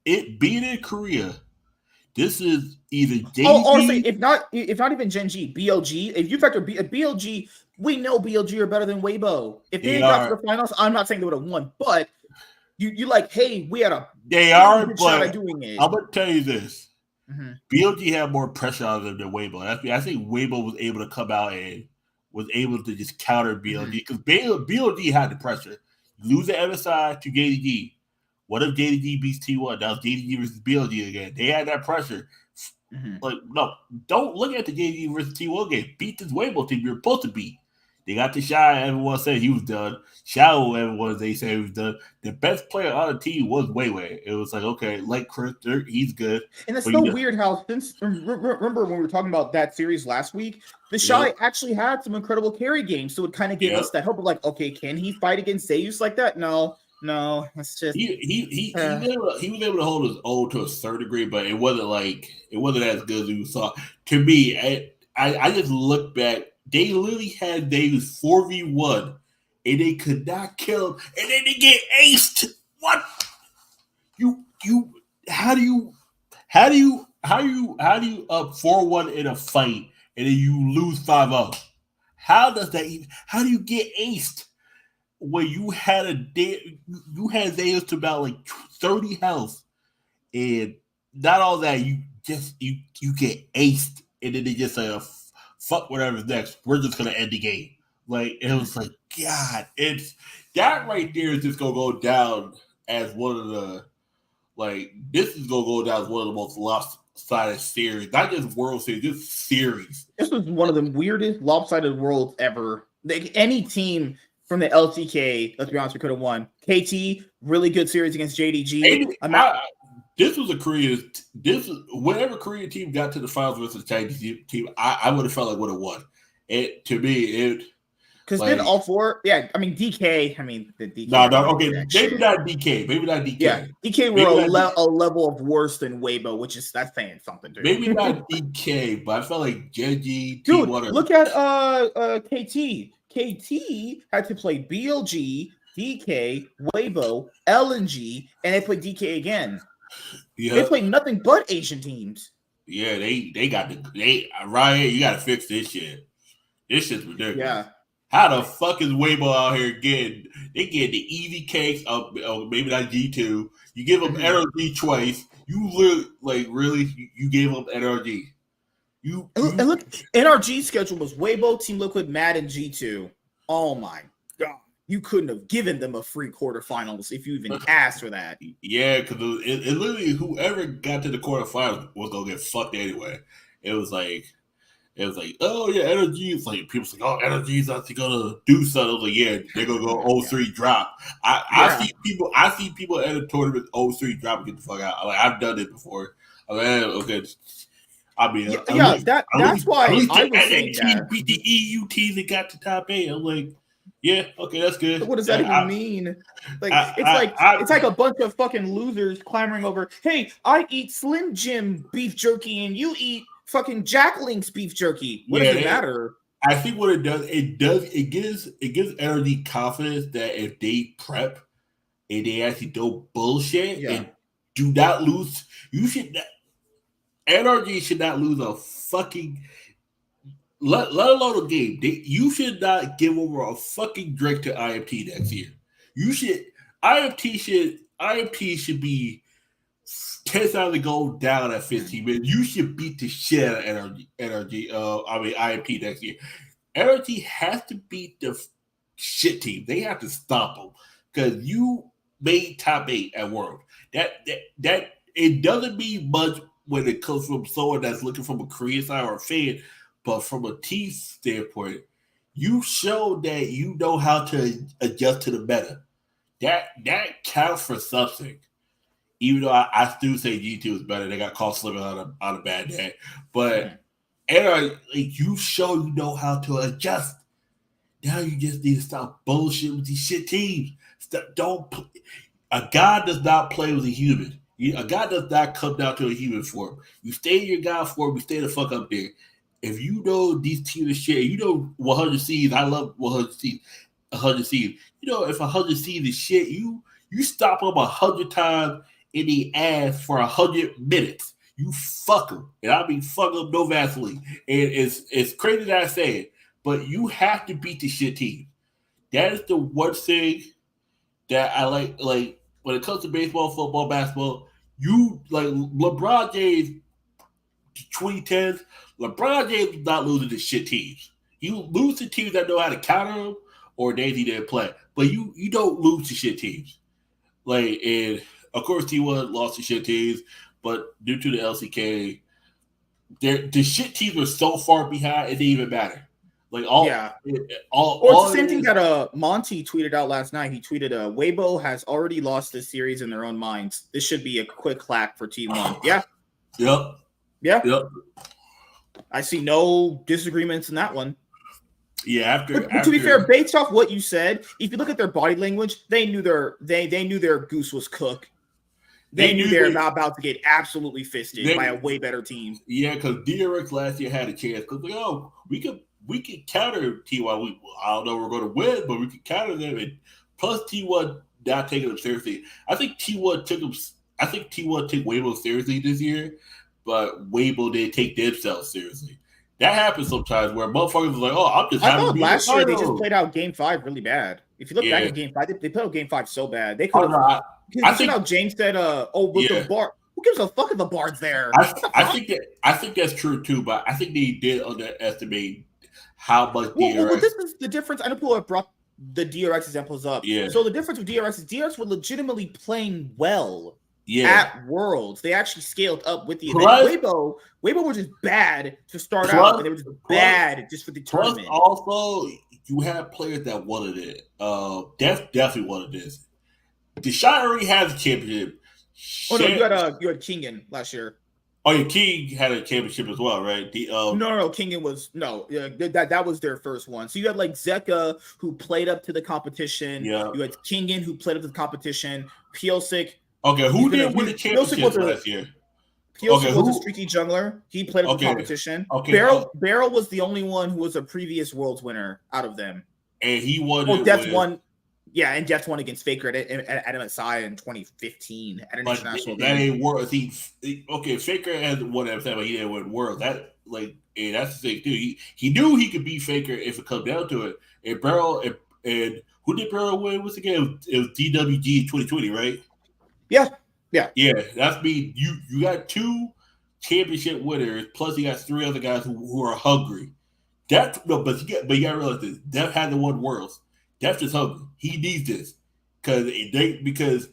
being in Korea. This is either JG. Honestly, if not even Genji, BLG. If you factor BLG, we know BLG are better than Weibo. If they got to the finals, I'm not saying they would have won, but you like, hey, we had a shot at doing it. I'm gonna tell you this: BLG had more pressure on them than Weibo. I think Weibo was able to come out and was able to just counter BLG because BLG had the pressure. You lose the MSI to JDG. What if JDG beats T1? That was JDG versus BLG again. They had that pressure. Like, no, don't look at the JDG versus T1 game. Beat this Weibo team you're supposed to beat. They got the Shy. Everyone said he was done. Shallow, everyone they said he was done. The best player on the team was Weiwei. It was like, okay, like Chris, he's good. And it's so weird how since remember when we were talking about that series last week, the Shy actually had some incredible carry games, so it kind of gave us that hope of like, okay, can he fight against Zeus like that? No, it's just he was able to hold his own to a certain degree, but it wasn't as good as we saw. To me, I just look back. They literally had Davis 4v1, and they could not kill him, and then they get aced. What? How do you up 4-1 in a fight and then you lose 5-0? How do you get aced? Where you had Zeus to about like 30 health, and not all that, you get aced, and then they just say, fuck whatever's next, we're just gonna end the game. Like, it was like, God, it's that right there is just gonna go down as one of the this is gonna go down as one of the most lopsided series, not just World Series, just series. This was one of the weirdest lopsided worlds ever. Like, any team from the LCK, let's be honest, we could have won. KT, really good series against JDG. This was a Korean. Whenever Korean team got to the finals versus the Chinese team, I would have felt like would have won. Because then all four, DK. The DK. No, okay, maybe not DK. Yeah, DK were a level of worse than Weibo, that's saying something. Dude. Maybe not DK, but I felt like Genji. Dude, look at KT. KT had to play BLG, DK, Weibo, LNG, and they played DK again. Yeah. They played nothing but Asian teams. Yeah, they got Riot. You got to fix this shit. This shit's ridiculous. Yeah. How the fuck is Weibo out here getting the easy cakes of maybe not G2? You give them NRG twice. You really gave them NRG. And look, NRG's schedule was Weibo, Team Liquid, Mad, and G2. Oh my god. You couldn't have given them a free quarterfinals if you even asked for that. Yeah, because it literally whoever got to the quarterfinals was gonna get fucked anyway. It was It was like, oh yeah, energy. It's like people's like, oh, energy is actually gonna do something. I was like, yeah, they're gonna go 0-3 drop. I see people at a tournament 0-3 drop and get the fuck out. Like I've done it before. I'm like, okay. I mean, that's why I was saying that. Beat the EU teams that got to top 8. I'm like, yeah, okay, that's good. So what does that even mean? Like it's like a bunch of fucking losers clamoring over. Hey, I eat Slim Jim beef jerky and you eat fucking Jack Link's beef jerky. What does it matter? I think what it gives energy confidence that if they prep and they actually don't bullshit and do not lose, NRG should not lose a fucking let alone a game. You should not give over a fucking drink to IMT next year. You should IMT should be 10,000 gold down at 15 minutes. You should beat the shit out of IMT next year. NRG has to beat the shit team. They have to stop them because you made top 8 at World. That it doesn't mean much when it comes from someone that's looking from a Korean side or a fan, but from a team standpoint, you show that you know how to adjust to the meta. That counts for something. Even though I still say G2 is better, they got caught slipping on a bad day. But you show you know how to adjust. Now you just need to stop bullshit with these shit teams. A god does not play with a human. A guy does not come down to a human form. You stay in your god form, you stay the fuck up there. If you know these teams are shit, you know 100 Cs. I love 100 Cs. 100 Cs. You know, if 100 Cs is shit, you stop them 100 times in the ass for 100 minutes. You fuck them. And I mean fuck them, no Vaseline. And it's crazy that I say it, but you have to beat the shit team. That is the one thing that I like when it comes to baseball, football, basketball. You like LeBron James 2010s, LeBron James is not losing to shit teams. You lose to teams that know how to counter them or they need to play. But you don't lose to shit teams. Like, and of course T1 lost to shit teams, but due to the LCK, the shit teams were so far behind it didn't even matter. Like it's the same thing that Monty tweeted out last night. He tweeted, Weibo has already lost this series in their own minds. This should be a quick clack for T1. Yeah. Yep. I see no disagreements in that one. Yeah, after to be fair, based off what you said, if you look at their body language, they knew their goose was cooked. They knew they were about to get absolutely fisted by a way better team. Yeah, because DRX last year had a chance. Because we could counter T1. I don't know if we're going to win, but we could counter them. And plus T1 not taking them seriously. I think T1 took Weibo seriously this year, but Weibo didn't take themselves seriously. That happens sometimes where motherfuckers are like, oh, I'm just having last year they just played out Game 5 really bad. If you look back at Game 5, they played out Game 5 so bad. They could have. I think how James said, the bar. Who gives a fuck if the bar's there? I think that's true too, but I think they did underestimate how much DRX. Well, this is the difference. I know people have brought the DRX examples up. Yeah. So the difference with DRX is DRX were legitimately playing well. At Worlds, they actually scaled up with the event. Weibo were just bad to start out, and they were just bad just for the tournament. Also, you have players that wanted it. That's definitely wanted this. Deshaun already has a championship. Oh no, you had Kingen last year. Oh yeah, King had a championship as well, right? No, Kingen was that was their first one. So you had like Zeka who played up to the competition. Yeah, you had Kingen who played up to the competition. Piosik. Okay, who did win the championship last year? Piosik was a streaky jungler. He played up the competition. Okay, Barrel was the only one who was a previous Worlds winner out of them, and he won. Well, Death won. Yeah, and Death won against Faker at MSI in 2015 at an international game. That ain't Worlds. Faker has won MSI, but he didn't win Worlds. That's the thing too. He knew he could beat Faker if it comes down to it. And Barrel and who did Barrel win? What's the game? It was DWG 2020, right? Yeah. That's me. You got 2 championship winners, plus you got 3 other guys who are hungry. But you got to realize this. Death hasn't won Worlds. Death is hungry. He needs this because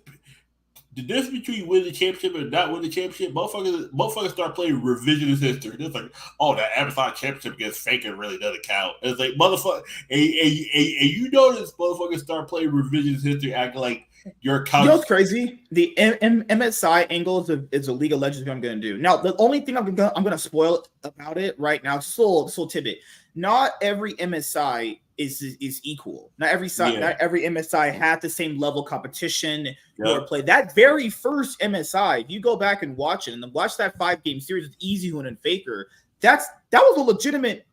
the difference between winning the championship and not winning the championship, motherfuckers start playing revisionist history. It's like, oh, that Amazon championship against Faker really doesn't count. It's like, motherfucker, and you notice motherfuckers start playing revisionist history, acting like you're You know what's crazy? The MSI angle is a League of Legends I'm going to do. Now, the only thing I'm going to spoil about it right now, just a little tidbit. Not every MSI is equal. Not every MSI had the same level of competition or play. That very first MSI, if you go back and watch it and then watch that 5-game series with EasyHoon and Faker, that was a legitimate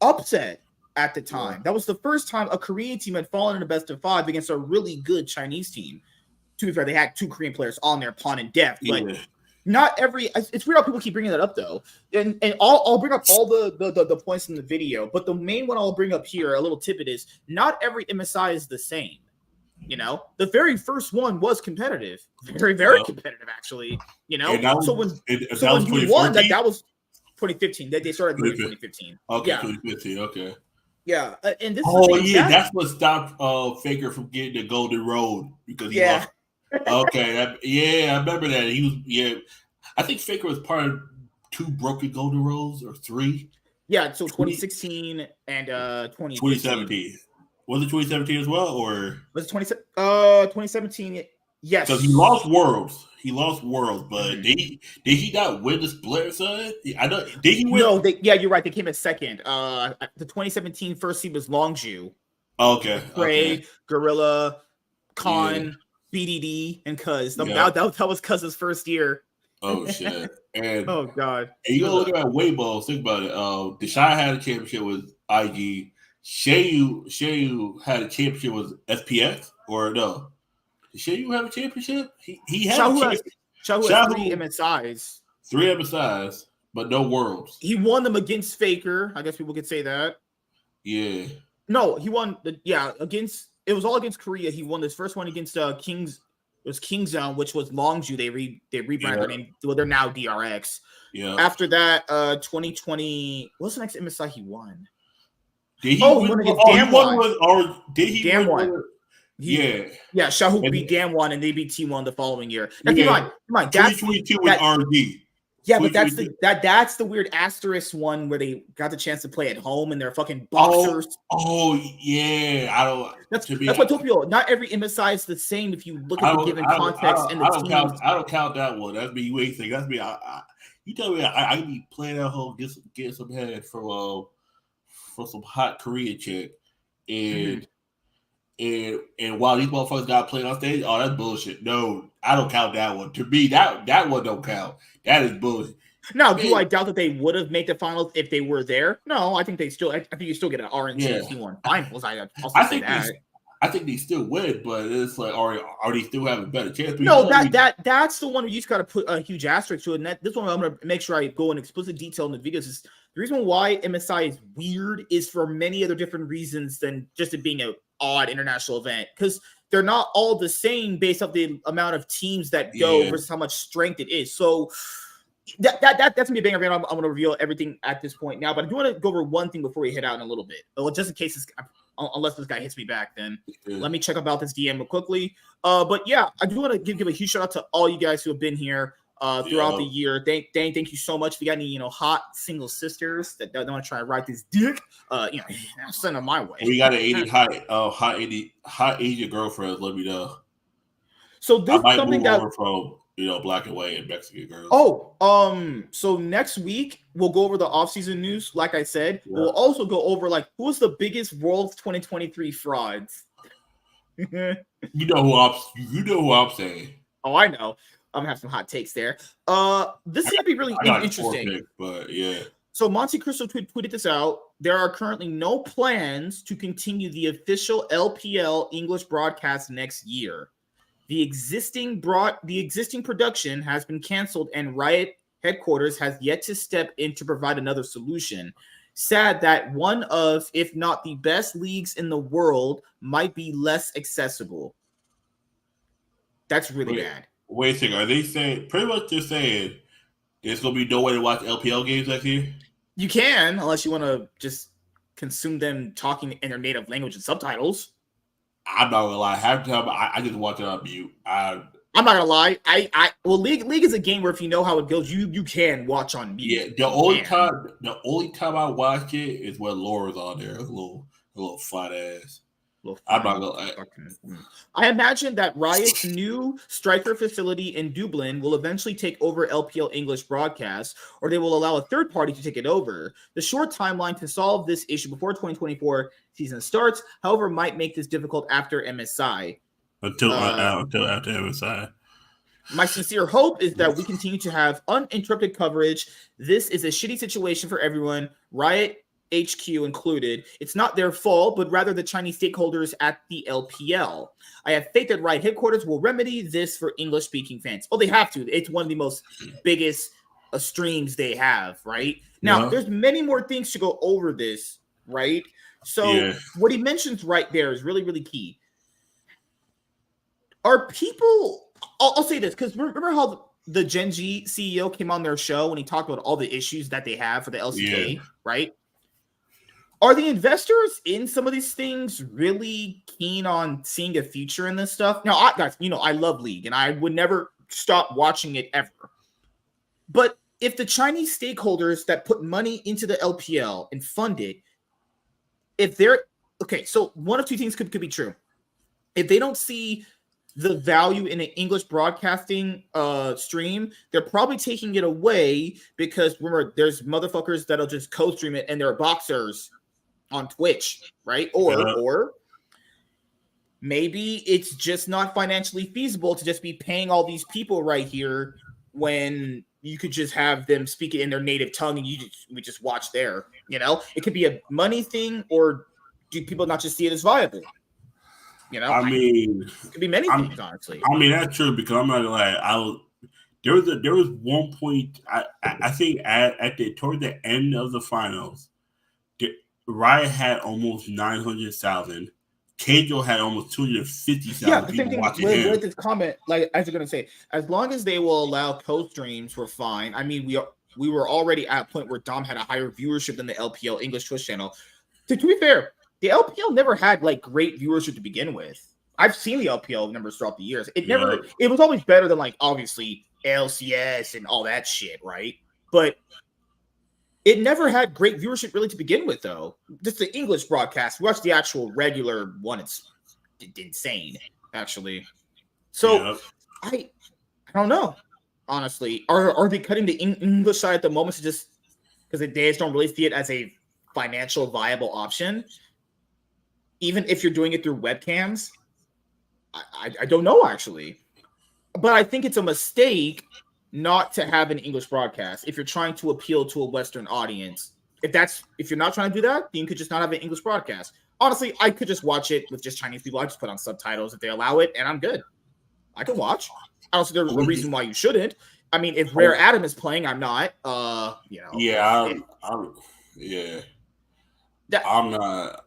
upset at the time. Yeah. That was the first time a Korean team had fallen in the best of 5 against a really good Chinese team. To be fair, they had 2 Korean players on their pawn in depth, but not every. It's weird how people keep bringing that up though, and I'll bring up all the points in the video, but the main one I'll bring up here, a little tidbit, is not every MSI is the same. You know, the very first one was competitive, very competitive actually. You know, so when we won, that was 2015. They started in 2015. Okay, 2015. Okay. Yeah, and this. That's what stopped Faker from getting the Golden Road because he lost. Okay, I remember that. He was I think Faker was part of 2 broken Golden Roads or 3. Yeah, so 2016 and 2017. Was it 2017 as well, or was it 2017? Yes, because he lost Worlds. But did he not win the split or something? I know. Did he win? No, you're right. They came in second. The 2017 first seed was Longju. Okay. Gorilla, Khan, BDD, and Cuz. That was Cuz's first year. Oh shit! And oh god! And you look at Weibo. Think about it. Deshaun had a championship with IG. Shayu had a championship with SPS, or no? Did Shayu have a championship? He had Shahu has 3 MSIs. 3 MSIs, but no Worlds. He won them against Faker. I guess people could say that. Yeah. No, he won against. It was all against Korea. He won this first one against Kings. It was Kingzone, which was Longju. They rebranded their name. Well, they're now DRX. Yeah. After that, 2020. What's the next MSI he won? Did he win against Damwon? Did he Damwon? Yeah. Shahu beat Damwon and they beat T1 the following year. Now, come on. 2022 with RD. Yeah, but that's the weird asterisk one where they got the chance to play at home and they're fucking boxers. Yeah, I don't. That's what I told people. Not every MSI is the same if you look at the given context and the team. I don't count that one. That's me wasting. That's me. You tell me I be playing that whole get some head for some hot Korean chick, and while these motherfuckers got playing on stage, oh, that's bullshit. No, I don't count that one. To me, that one don't count. That is bullshit. Now, do I doubt that they would have made the finals if they were there? No, I think they still. I think you still get an RNG T1 finals. I think they still win, but it's like, are they still have a better chance? No, that's the one where you just got to put a huge asterisk to it. And this one, I'm going to make sure I go in explicit detail in the videos. Is the reason why MSI is weird is for many other different reasons than just it being an odd international event, because they're not all the same based off the amount of teams that go versus how much strength it is. So that's gonna be a banger. I'm gonna reveal everything at this point now, but I do want to go over one thing before we head out in a little bit. Well, just in case unless this guy hits me back, then let me check about this DM real quickly. But yeah, I do want to give a huge shout out to all you guys who have been here throughout the year. Thank you so much. If you got any hot single sisters that don't want to try to ride this dick, send them my way. We got an 80 hot Asian girlfriends. Let me know. So this is something that from black and white and Mexican girls. So next week we'll go over the off-season news. Like I said, we'll also go over who's the biggest World 2023 frauds. You know who I'm saying. Oh, I know. I'm gonna have some hot takes there. This is gonna be really interesting. But yeah. So Monte Cristo tweeted this out. There are currently no plans to continue the official LPL English broadcast next year. The existing production has been canceled, and Riot headquarters has yet to step in to provide another solution. Sad that one of, if not the best leagues in the world, might be less accessible. That's really bad. Wait a second. Are they saying pretty much just saying there's gonna be no way to watch LPL games next year? You can, unless you want to just consume them talking in their native language and subtitles. I'm not gonna lie. Half the time I just watch it on mute. I I'm not gonna lie. League is a game where if you know how it goes, you can watch on mute. Yeah, the only time I watch it is when Laura's on there, a little fat ass. I'm not gonna. I imagine that Riot's new striker facility in Dublin will eventually take over LPL English broadcasts, or they will allow a third party to take it over. The short timeline to solve this issue before 2024 season starts, however, might make this difficult after MSI. Until after MSI. My sincere hope is that we continue to have uninterrupted coverage. This is a shitty situation for everyone, Riot HQ included. It's not their fault, but rather the Chinese stakeholders at the LPL. I have faith that Riot headquarters will remedy this for English-speaking fans. Oh, they have to. It's one of the most biggest streams they have, right? Now, there's many more things to go over this, right? So what he mentions right there is really, really key. Are people... I'll say this, because remember how the Gen G CEO came on their show when he talked about all the issues that they have for the LCK, right? Are the investors in some of these things really keen on seeing a future in this stuff? Now, guys, I love League, and I would never stop watching it ever. But if the Chinese stakeholders that put money into the LPL and fund it, if they're... Okay, so one of two things could be true. If they don't see the value in an English broadcasting stream, they're probably taking it away because remember, there's motherfuckers that'll just co-stream it and they're boxers on Twitch, right? Or maybe it's just not financially feasible to just be paying all these people right here when you could just have them speak it in their native tongue and we just watch there. It could be a money thing, or do people not just see it as viable? I mean, it could be many things, honestly. I mean, that's true, because I'm not gonna lie. There was one point I think toward the end of the finals, Riot had almost 900,000. Keijo had almost 250,000 people watching him. With this comment, like as you're gonna say, as long as they will allow co-streams, we're fine. I mean, we were already at a point where Dom had a higher viewership than the LPL English Twitch channel. To be fair, the LPL never had like great viewership to begin with. I've seen the LPL numbers throughout the years. It was always better than like obviously LCS and all that shit, right? But it never had great viewership really to begin with, though. Just the English broadcast. Watch the actual regular one. It's insane, actually. So I don't know, honestly. Are they cutting the English side at the moment to just because they just don't really see it as a financial viable option? Even if you're doing it through webcams, I don't know, actually. But I think it's a mistake not to have an English broadcast if you're trying to appeal to a Western audience. If you're not trying to do that, then you could just not have an English broadcast. Honestly, I could just watch it with just Chinese people. I just put on subtitles if they allow it, and I'm good. I can watch. I don't see there's a reason why you shouldn't. I mean, if Rare Adam is playing, I'm not. Yeah. I'm not.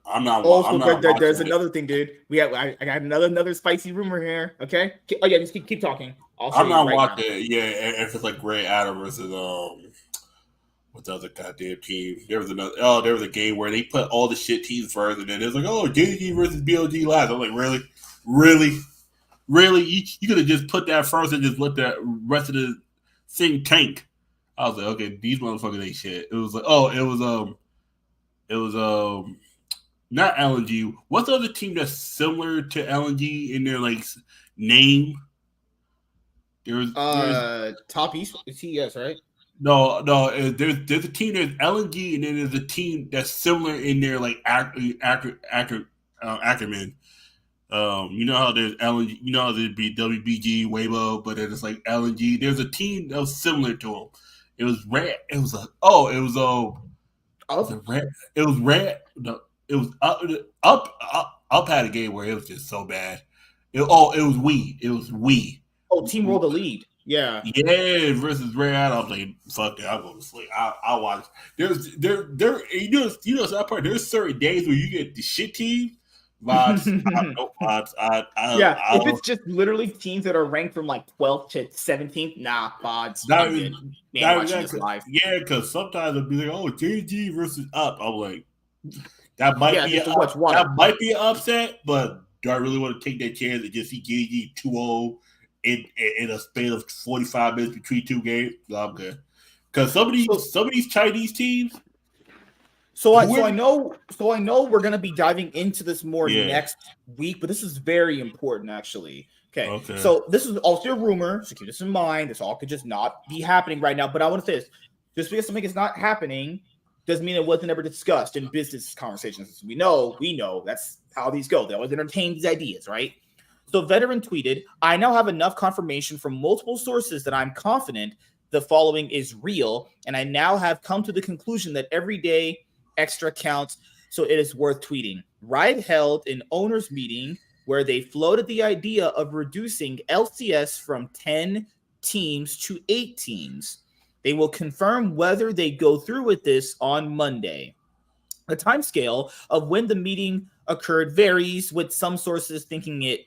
There's another thing, dude. I got another spicy rumor here. Okay. Oh yeah, just keep talking. I'm not watching it. Yeah, if it's like Ray Adam versus what's the other goddamn team? There was a game where they put all the shit teams first, and then it's like, JG versus BLG last. I'm like, really? You could have just put that first and just let the rest of the thing tank. I was like, okay, these motherfuckers ain't shit. It was like, it was not LNG. What's the other team that's similar to LNG in their like name? There's Top East. It's TES, right? No. There's a team that's LNG, and then there's a team that's similar in their like acronym. You know how there's LNG. You know how there'd be WBG, Weibo, but then it's like LNG. There's a team that was similar to them. It was red. It was up had a game where it was just so bad. It was we. Oh, Team World Elite. Yeah. Yeah, versus Ray Adam. I was like, fuck it, I'll go to sleep. I'll watch. There's that part. There's certain days where you get the shit team vibes. If it's just literally teams that are ranked from like 12th to 17th, VODs. Live. Yeah, because sometimes it'll be like, JG versus Up. I'm like, that might be an upset, but do I really want to take that chance and just see JG 2-0 in a span of 45 minutes between two games, I'm good. Because some of these Chinese teams. So I know we're gonna be diving into this more Yeah. next week, but this is very important actually. Okay. Okay. So this is also a rumor, so keep this in mind. This all could just not be happening right now. But I want to say this: just because something is not happening doesn't mean it wasn't ever discussed in business conversations. We know that's how these go. They always entertain these ideas, right? So Veteran tweeted, "I now have enough confirmation from multiple sources that I'm confident the following is real, and I now have come to the conclusion that every day extra counts, so it is worth tweeting." Riot held an owners meeting where they floated the idea of reducing LCS from 10 teams to 8 teams. They will confirm whether they go through with this on Monday. The timescale of when the meeting occurred varies, with some sources thinking it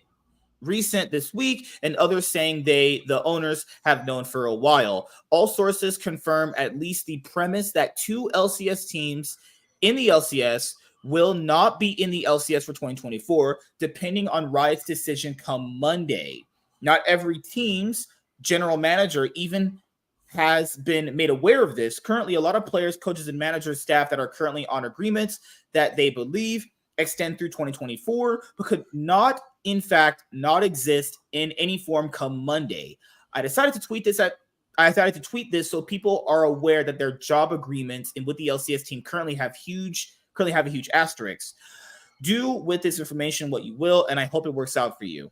recent this week and others saying the owners have known for a while. All sources confirm at least the premise that 2 LCS teams in the LCS will not be in the LCS for 2024, depending on Riot's decision come Monday. Not every team's general manager even has been made aware of this. Currently, a lot of players, coaches, and managers staff that are currently on agreements that they believe extend through 2024, but could not, in fact, not exist in any form come Monday. I decided to tweet this so people are aware that their job agreements and with the LCS team currently have a huge asterisk. Do with this information what you will, and I hope it works out for you.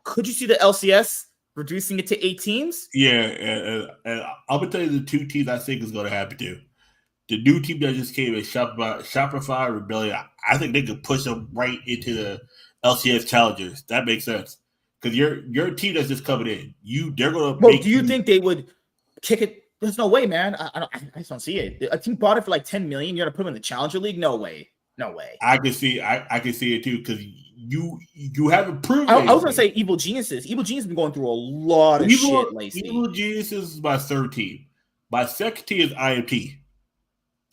Could you see the LCS reducing it to 8 teams? Yeah, and I'm gonna tell you the 2 teams I think is going to happen too. The new team that just came in, Shopify Rebellion, I think they could push them right into the LCS Challengers. That makes sense because your team that's just coming in, they're gonna. Bro, do you think they would kick it? There's no way, man. I just don't see it. A team bought it for like 10 million. You're gonna put them in the Challenger League? No way. I can see it too because you haven't proven. I was gonna say Evil Geniuses. Evil Geniuses been going through a lot of shit lately. Evil Geniuses is my 3rd team. My 2nd team is IMT.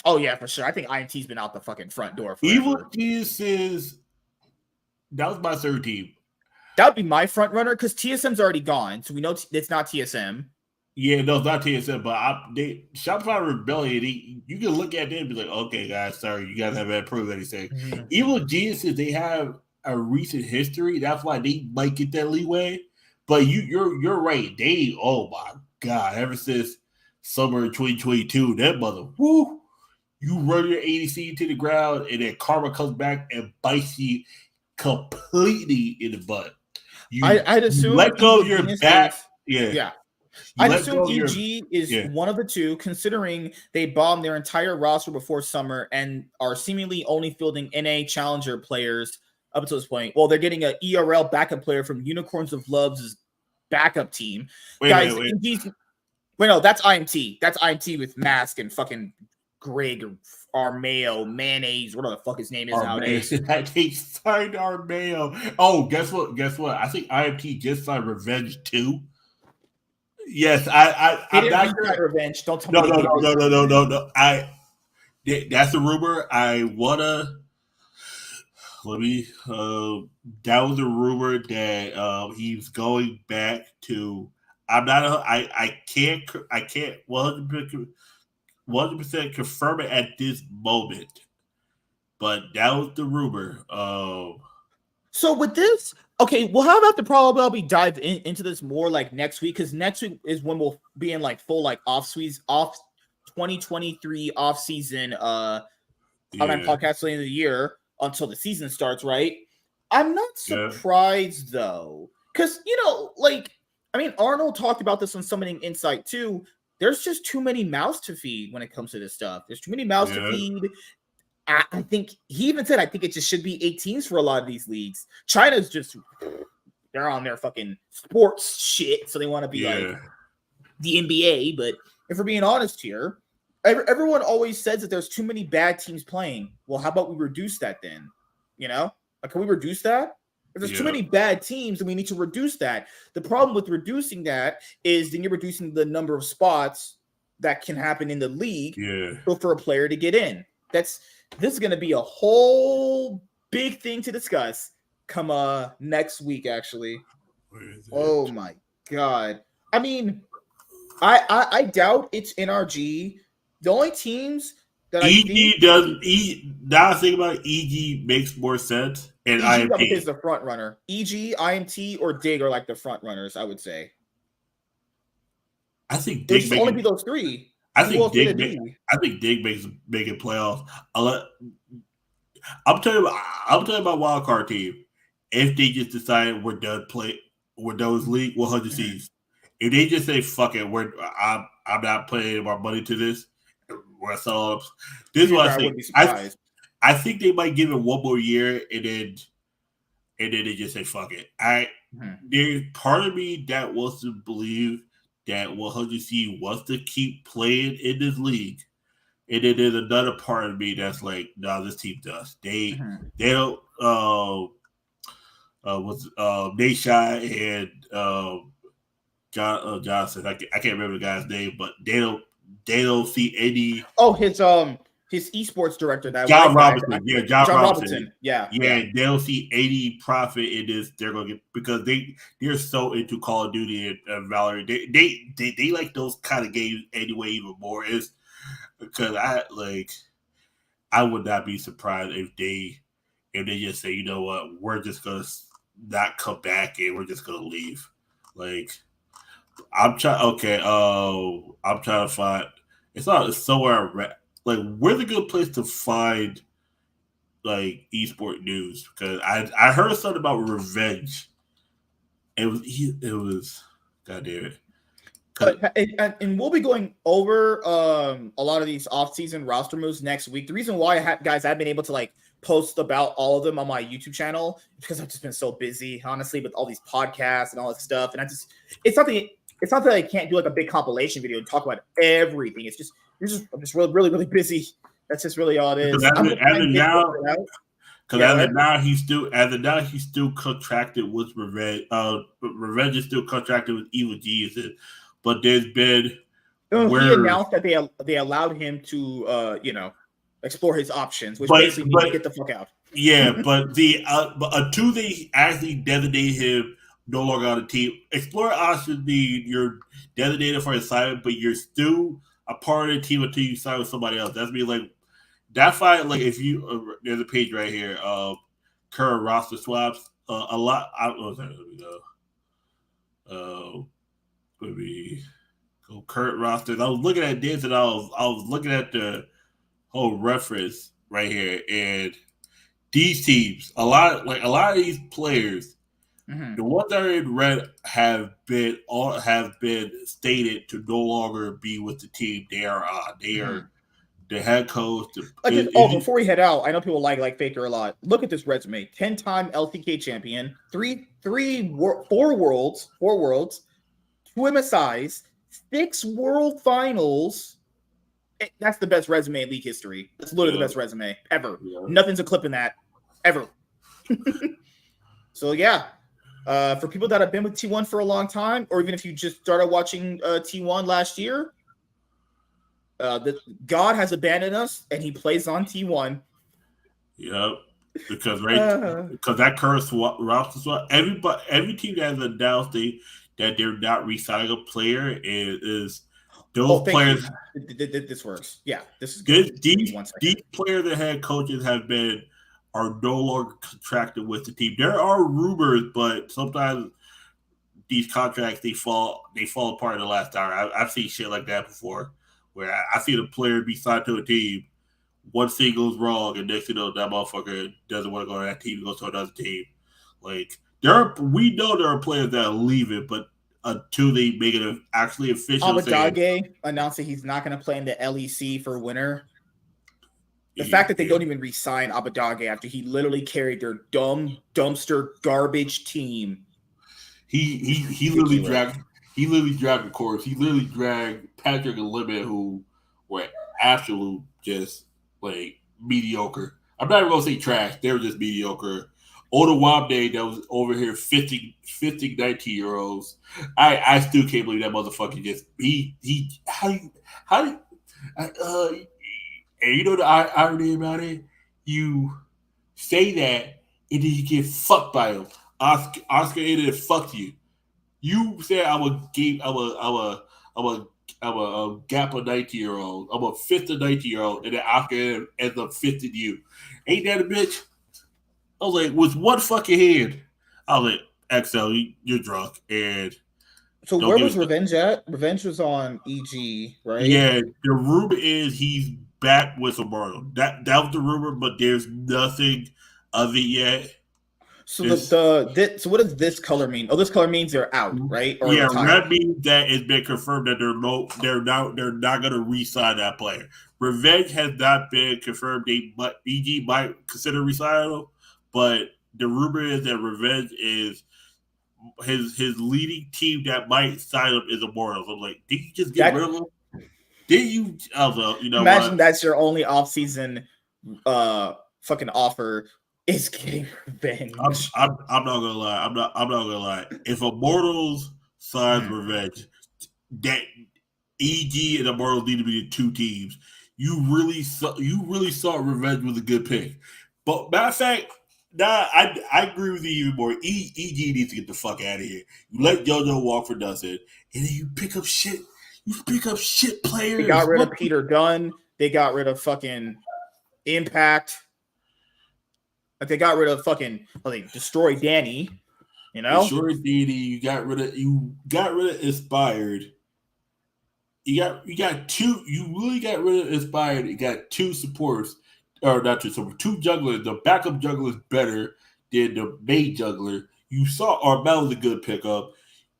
Oh yeah, for sure. I think IMT's been out the fucking front door forever. Evil Geniuses. That was my 3rd team. That would be my front runner because TSM's already gone, so we know it's not TSM. Yeah, no, it's not TSM, but Shopify Rebellion, you can look at them and be like, okay, guys, sorry, you guys haven't proved anything. Mm-hmm. Evil Geniuses, they have a recent history. That's why they might get that leeway. But you're right. Oh my God, ever since summer 2022, that mother, whoo, you run your ADC to the ground, and then Karma comes back and bites you completely in the butt. I'd assume let go of your back. Yeah. I'd assume EG is one of the 2, considering they bombed their entire roster before summer and are seemingly only fielding NA Challenger players up until this point. Well, they're getting an ERL backup player from Unicorns of Love's backup team. Wait. No, that's IMT. That's IMT with Mask and fucking Greg or Armeo, Mayonnaise, whatever the fuck his name is nowadays. They signed Armeo. Oh, guess what? I think IMT just signed Revenge 2. Yes, I'm not Revenge. Don't tell me. No. That's a rumor. That was a rumor that he's going back to. I can't 100% confirm it at this moment, but that was the rumor. So with this, okay, well, how about the probably dive into this more like next week? Because next week is when we'll be in like full like off 2023 off season Cloud9 podcast late in the year until the season starts, right? I'm not surprised though, because Arnold talked about this on Summoning Insight too. There's just too many mouths to feed when it comes to this stuff. There's too many mouths to feed. I think he even said, I think it just should be 8 teams for a lot of these leagues. China's just, they're on their fucking sports shit. So they want to be like the NBA. But if we're being honest here, everyone always says that there's too many bad teams playing. Well, how about we reduce that then? Can we reduce that? If there's too many bad teams, then we need to reduce that. The problem with reducing that is then you're reducing the number of spots that can happen in the league for a player to get in. This is going to be a whole big thing to discuss come next week, actually. Where is it? Oh my god. I mean, I doubt it's NRG. The only teams that I think EG doesn't. Now I think about it, EG makes more sense, and EG probably IMT. is the front runner. EG, IMT, or Dig are like the front runners, I would say. I think It would Dig just only making. be those three. I Who think else would Dig. it be? I think Dig makes making playoffs. I'm telling you. I'm telling you about wild card team. If they just decided we're done with league 100 Mhm. seeds. If they just say fuck it, I'm not playing my money to this. We're so this To is be what fair, I I think. wouldn't be surprised. I think they might give it one more year and then they just say fuck it. Mhm. There's part of me that wants to believe that 100C wants to keep playing in this league. And then there's another part of me that's like, no, this team does. Mhm. They don't was Nashai and Johnson. I can't remember the guy's name, but they don't see any Oh, his esports director, that John white guy. Robinson. Yeah, John John Robinson. Robinson. Yeah, Yeah, yeah. they don't see any profit in this. They're gonna get because they're so into Call of Duty and Valorant. They like those kind of games anyway. Even more is because I would not be surprised if they just say, you know what, we're just gonna not come back and we're just gonna leave. Like I'm trying. Okay, I'm trying to find. It's not somewhere. Like where's a good place to find like esport news? Because I heard something about revenge. It was. God damn it. And we'll be going over a lot of these off-season roster moves next week. The reason why guys I've been able to like post about all of them on my YouTube channel is because I've just been so busy, honestly, with all these podcasts and all this stuff. And it's not that I can't do like a big compilation video and talk about everything. I'm just really, really, really busy. That's just really all it is. I'm gonna try and get it out. Because as of now he's still contracted with Revenge. Revenge is still contracted with Evil Geniuses, but there's been he announced that they allowed him to explore his options, which basically means get the fuck out. Yeah, but but until they actually designate him no longer on the team, explore options mean you're designated for assignment, but you're still a part of the team until you sign with somebody else. That's me like that fight. Like if you there's a page right here, current roster swaps. A lot. Let me go. Let me go current rosters. I was looking at this and I was looking at the whole reference right here and these teams, a lot of these players, the ones that are in red have been stated to no longer be with the team they are on. They are the head coach. Before we head out, I know people like Faker a lot. Look at this resume: 10-time LCK champion, four worlds, 2 MSIs, 6 world finals. That's the best resume in league history. That's literally the best resume ever. Yeah. Nothing's a clip in that ever. So yeah, for people that have been with T1 for a long time, or even if you just started watching T1 last year, God has abandoned us, and He plays on T1. Yep, because because that current roster swap, every team that has announced that they're not re-signing a player is those players. This works. Yeah, this is good. These players that head coaches are no longer contracted with the team. There are rumors, but sometimes these contracts they fall apart in the last hour. I've seen shit like that before, where I see the player be signed to a team, one thing goes wrong, and next thing you know that motherfucker doesn't want to go to that team, goes to another team. Like we know there are players that leave it, but until they make it actually official. Abadage announced that he's not going to play in the LEC for winter. The fact that they don't even re-sign Abadage after he literally carried their dumpster garbage team. He literally dragged the course. He literally dragged Patrick and Limit, who were absolute just like mediocre. I'm not even gonna say trash. They were just mediocre. Oda Wabde that was over here 50 19-year-olds. I still can't believe that motherfucker just and you know the irony about it? You say that and then you get fucked by him. Oscar ended and fucked you. You said I'm a gap a 19-year-old. I'm a fifth a 19-year-old, and then after ends up 50 you. Ain't that a bitch? I was like, with one fucking hand. I was like, XL, you're drunk, and So don't where give was us. Revenge at? Revenge was on EG, right? Yeah, the rumor is he's back with Immortal. That was the rumor, but there's nothing of it yet. So so what does this color mean? Oh, this color means they're out, right? Or Yeah, retired. that means that it's been confirmed that they're not gonna re-sign that player. Revenge has not been confirmed. EG might consider re-signing, but the rumor is that Revenge is his leading team that might sign up is Immortals. I'm like, did you just get rid of him? Did you? I was like, you know Imagine what? that's your only off-season fucking offer is getting Revenge. I'm not gonna lie. I'm not gonna lie. If Immortals signs Revenge, that EG and Immortals need to be the two teams. You really thought Revenge was a good pick. But matter of fact, nah, I agree with you even more. EG needs to get the fuck out of here. You let JoJo walk for nothing, and then you pick up shit. You pick up shit players. They got rid of Peter Gunn. They got rid of fucking Impact. Like they got rid of fucking. Well, they destroyed Danny. You know, destroyed Danny. You got rid of Inspired. You got two. You really got rid of Inspired. You got two supports, or not two supports, two jugglers. The backup juggler is better than the main juggler. You saw Armel was a good pickup.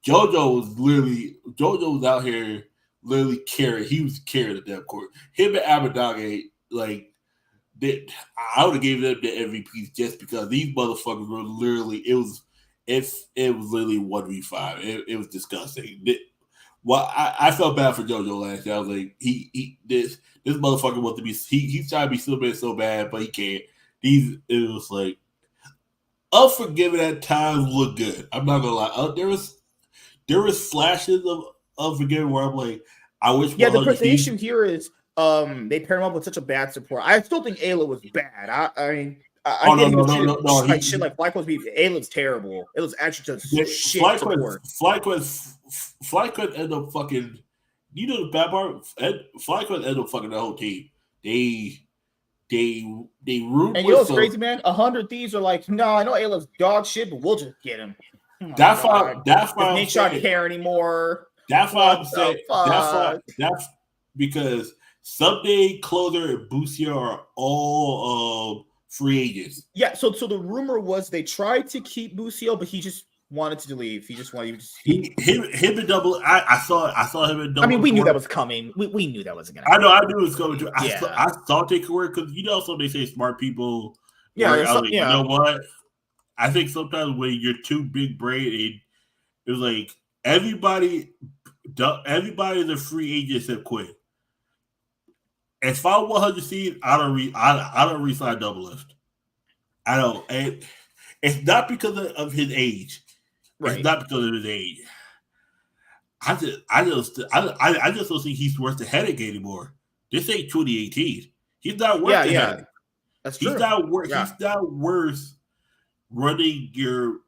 JoJo was out here literally carrying. He was carrying the depth court. Him and Abadage, like I would have gave them the MVPs just because these motherfuckers were literally. It was literally 1v5. It was disgusting. Well, I felt bad for JoJo last year. I was like, this motherfucker wants to be. He's trying to be Superman so bad, but he can't. It was like Unforgiven at times looked good. I'm not gonna lie. There was flashes of Unforgiven where I'm like, I wish. Yeah, the issue here is they pair him up with such a bad support. I still think Ayla was bad. No. Shit like FlyQuest beat Ayla's terrible. It was actually just shit support. FlyQuest ended up fucking. You know the bad part? FlyQuest ended up fucking the whole team. They root. And you know what's crazy, man? 100 Thieves are like, no, I know Ayla's dog shit, but we'll just get him. That's why Nate Shot care anymore. That's why I'm saying. That's because someday Closer and Busia are all free agents. Yeah, so the rumor was they tried to keep Busio, but he just wanted to leave. He just wanted him and Double. I saw him in Double. I mean, we knew that was coming. We knew that wasn't gonna happen. I knew it was coming. Yeah. I thought they could work because also they say smart people. Yeah, you know what? I think sometimes when you're too big brain, it was like everybody's a free agent except quit. If I 100 seed, I don't resign Double Lift. I don't. And it's not because of his age. Right. It's not because of his age. I just don't think he's worth the headache anymore. This ain't 2018. He's not worth the headache. That's true. He's not worth running your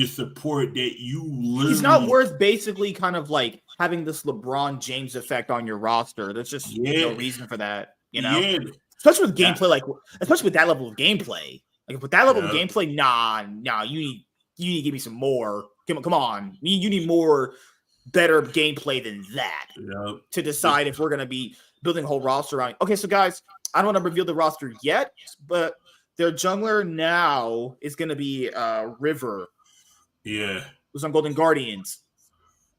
support that you literally. He's not worth basically kind of like having this LeBron James effect on your roster. There's just no reason for that, you know. Yeah. Especially with gameplay, especially with that level of gameplay. Like with that level of gameplay, nah, you need to give me some more. Come on, you need more better gameplay than that to decide if we're gonna be building a whole roster around. Okay, so guys, I don't want to reveal the roster yet, but their jungler now is gonna be River. Yeah, who's on Golden Guardians.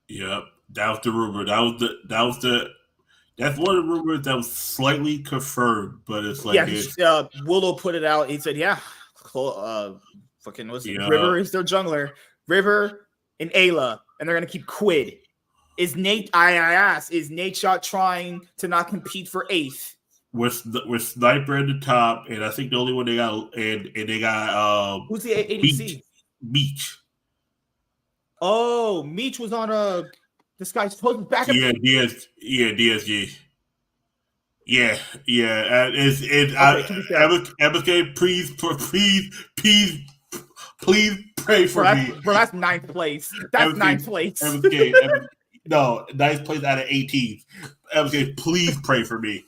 Yep, that was the rumor. That's one of the rumors that was slightly confirmed, but it's like Willow put it out. He said, River is their jungler. River and Ayla, and they're gonna keep Quid. Is Nate Shot trying to not compete for 8th? With Sniper at the top, and I think the only one they got and they got who's the ADC? Meech. Oh, Meech was on this guy's supposed to back up. DSG. Yeah. MSK, please pray for me. Bro, that's ninth place. That's ninth place. No, ninth place out of 18. MSK, please pray for me.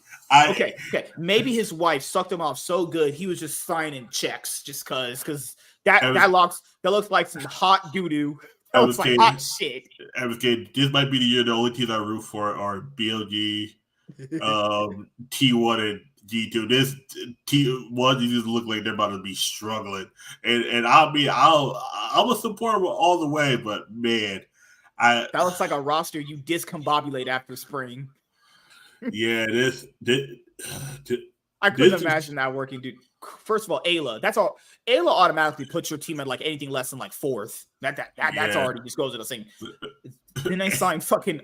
Okay. Maybe his wife sucked him off so good he was just signing checks just because that looks like some hot doo doo. That looks like hot shit. MSK, this might be the year the only teams I root for are BLG, T1 and G2. This T1 just look like they're about to be struggling, and I'm a supporter all the way, but man, that looks like a roster you discombobulate after spring. Yeah, I couldn't imagine that working, dude. First of all, Ayla. That's all. Ayla automatically puts your team at like anything less than like fourth. That's already just goes to the thing. Then they sign fucking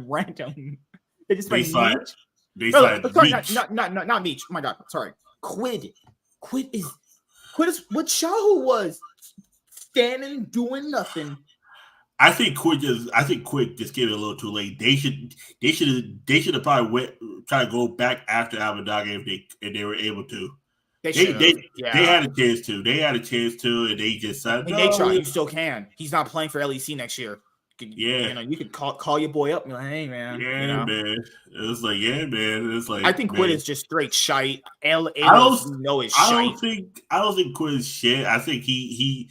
random. They just signed Meech. Not Meech. Oh my god, sorry. Quid is what Shahu was. Standing doing nothing. I think Quid just came in a little too late. They should have probably try to go back after Abadaga if they were able to. They had a chance to. And they just said, "Hey, Nate, you still can. He's not playing for LEC next year. You could call your boy up and be like, hey man, man. It's like, man. It's like I think Quid is just straight shite. I don't think Quid is shit. I think they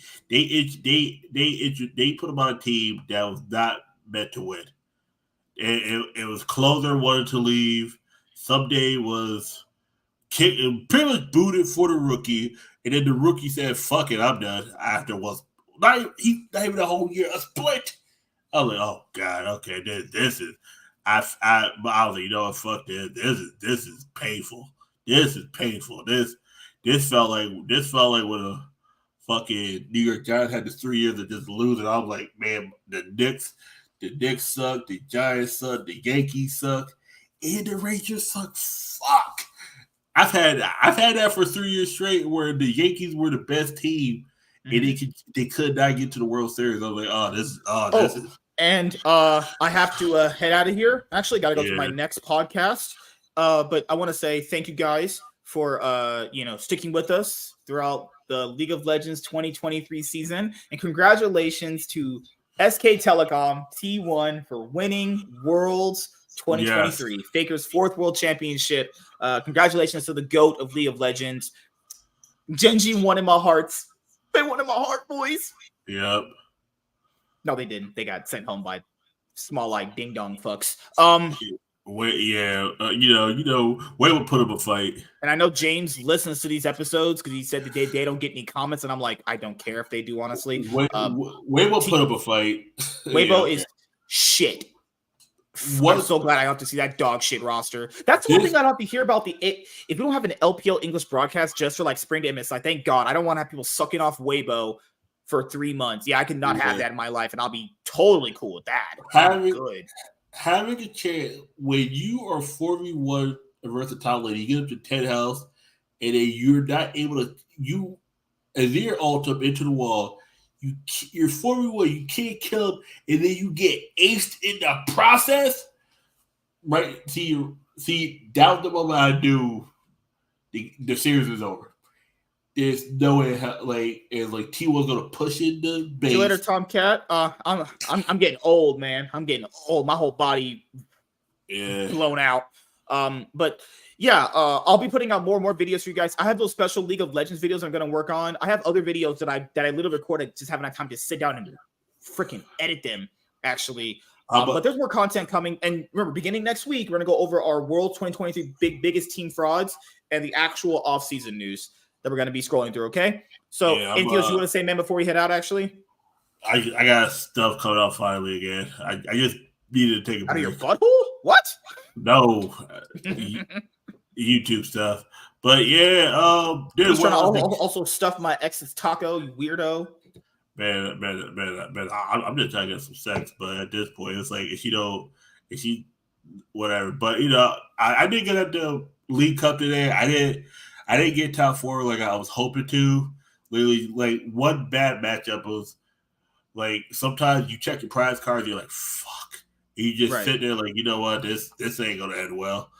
put him on a team that was not meant to win. It was closer wanted to leave. Someday was kicked and pretty much booted for the rookie, and then the rookie said, "Fuck it, I'm done." After was not even a whole year, a split. I was like, oh god, okay, this is. I was like, you know what, fuck this. This is painful. This is painful. This felt like when a fucking New York Giants had this 3 years of just losing. I was like, man, the Knicks suck, the Giants suck, the Yankees suck, and the Rangers suck. Fuck. I've had that for 3 years straight where the Yankees were the best team. And they could not get to the World Series. I was like, this is. And I have to head out of here. Actually, got to go to my next podcast. But I want to say thank you guys for sticking with us throughout the League of Legends 2023 season, and congratulations to SK Telecom T1 for winning Worlds 2023, yes. Faker's 4th World Championship. Congratulations to the GOAT of League of Legends. Genji won in my hearts. They won in my heart, boys. Yep. No, they didn't. They got sent home by small like ding dong fucks. Wade would put up a fight. And I know James listens to these episodes because he said that they don't get any comments, and I'm like, I don't care if they do, honestly. Wade will put up a fight. Weibo is shit. I'm so glad I got to see that dog shit roster. That's the one thing I don't have to hear about. If we don't have an LPL English broadcast just for like spring to MSI, thank God. I don't want to have people sucking off Weibo for 3 months. Yeah, I could not have that in my life, and I'll be totally cool with that. Having a chance when you are 4v1 versus top lane, you get up to 10 health, and then you're not able to as you're ult up into the wall. You're 4v1, you can't kill him, and then you get aced in the process. Right? See, down the moment I do, the series is over. There's no way T1's gonna push in the base. See you later, Tomcat. I'm getting old, man. I'm getting old. My whole body blown out. But yeah, I'll be putting out more and more videos for you guys. I have those special League of Legends videos I'm going to work on. I have other videos that I literally recorded, just haven't had time to sit down and freaking edit them, actually. But there's more content coming. And remember, beginning next week, we're going to go over our World 2023 biggest team frauds and the actual offseason news that we're going to be scrolling through, okay? So, anything else you want to say, man, before we head out, actually? I got stuff coming out finally again. I just needed to take a break. Out of your butthole? What? No. YouTube stuff. But yeah, He's trying to also stuff my ex's taco, you weirdo. Man, I'm just trying to get some sex, but at this point, it's like if she whatever. But I didn't get at the League Cup today. I didn't get top 4 like I was hoping to. Literally, like one bad matchup was like sometimes you check your prize cards, you're like, fuck. And you just sit there like, you know what, this ain't gonna end well.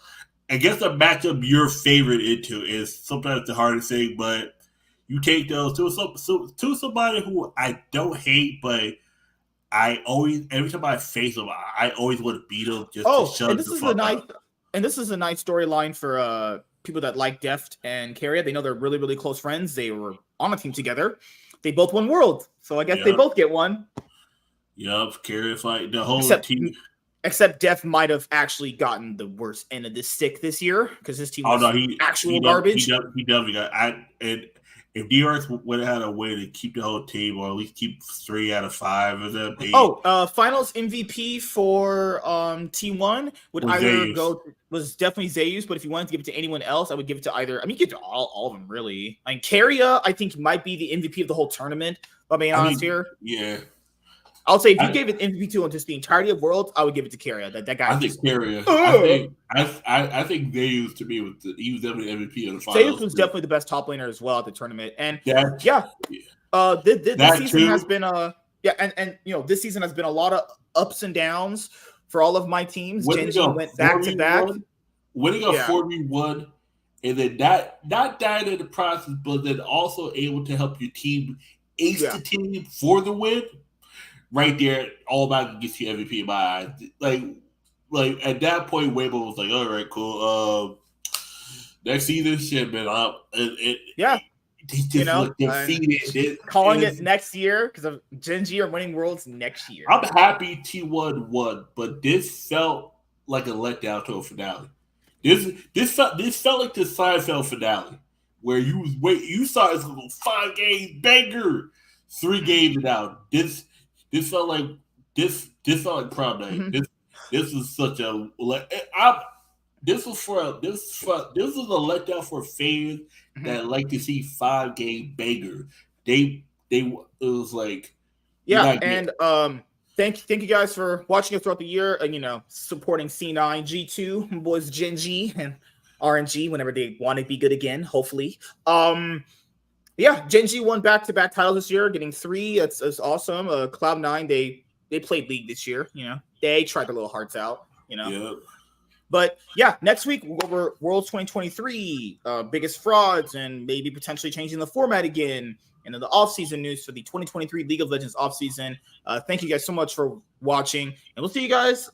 I guess the matchup you're favored into is sometimes the hardest thing, but You take those to somebody who I don't hate, but I always every time I face them, I always want to beat them just to shut and this the is a fuck nice, up. and this is a nice storyline for people that like Deft and Carrier. They know they're really, really close friends. They were on a team together. They both won World, so I guess they Yep. both get one. Yep, Carrier fight the whole Except, team. except Def might have actually gotten the worst end of this stick this year because his team Oh was no, he garbage. He definitely got. And if DRX would have had a way to keep the whole team, or at least keep 3 out of 5 of them, Finals MVP for T1 would either was definitely Zeus, but if you wanted to give it to anyone else, I would give it to either. I mean, give it to all of them really. I mean, Carrier, I think might be the MVP of the whole tournament. If I'm being honest here. Yeah. I'll say if you gave it MVP to just the entirety of Worlds, I would give it to Carrier. That guy. I think Carrier. I think Zeus to me he was definitely MVP of the finals. Zeus was definitely the best top laner as well at the tournament, and this season has been and you know this season has been a lot of ups and downs for all of my teams. Genji went back to back, winning a 4v1, and then not dying in the process, but then also able to help your team ace the team for the win. Right there, all about gets you MVP in my eyes. Like at that point, Weibo was like, "All right, cool. Next season should have been up." He just looked defeated. Calling it next year because of Genji are winning Worlds next year. I'm happy T1 won, but this felt like a letdown to a finale. This felt like the Seinfeld finale where you saw it's a 5 game banger, 3 games it out. This felt like prom night. Mm-hmm. This is such a this was a letdown for fans that like to see 5 game banger. It was like thank you guys for watching us throughout the year and supporting C9, G2, boys Genji and RNG whenever they want to be good again, hopefully. Genji won back-to-back titles this year, getting 3. That's awesome. Cloud9, they played League this year. They tried their little hearts out. Yeah. But next week we'll go over Worlds 2023, biggest frauds, and maybe potentially changing the format again, and then the off-season news for the 2023 League of Legends off-season. Thank you guys so much for watching, and we'll see you guys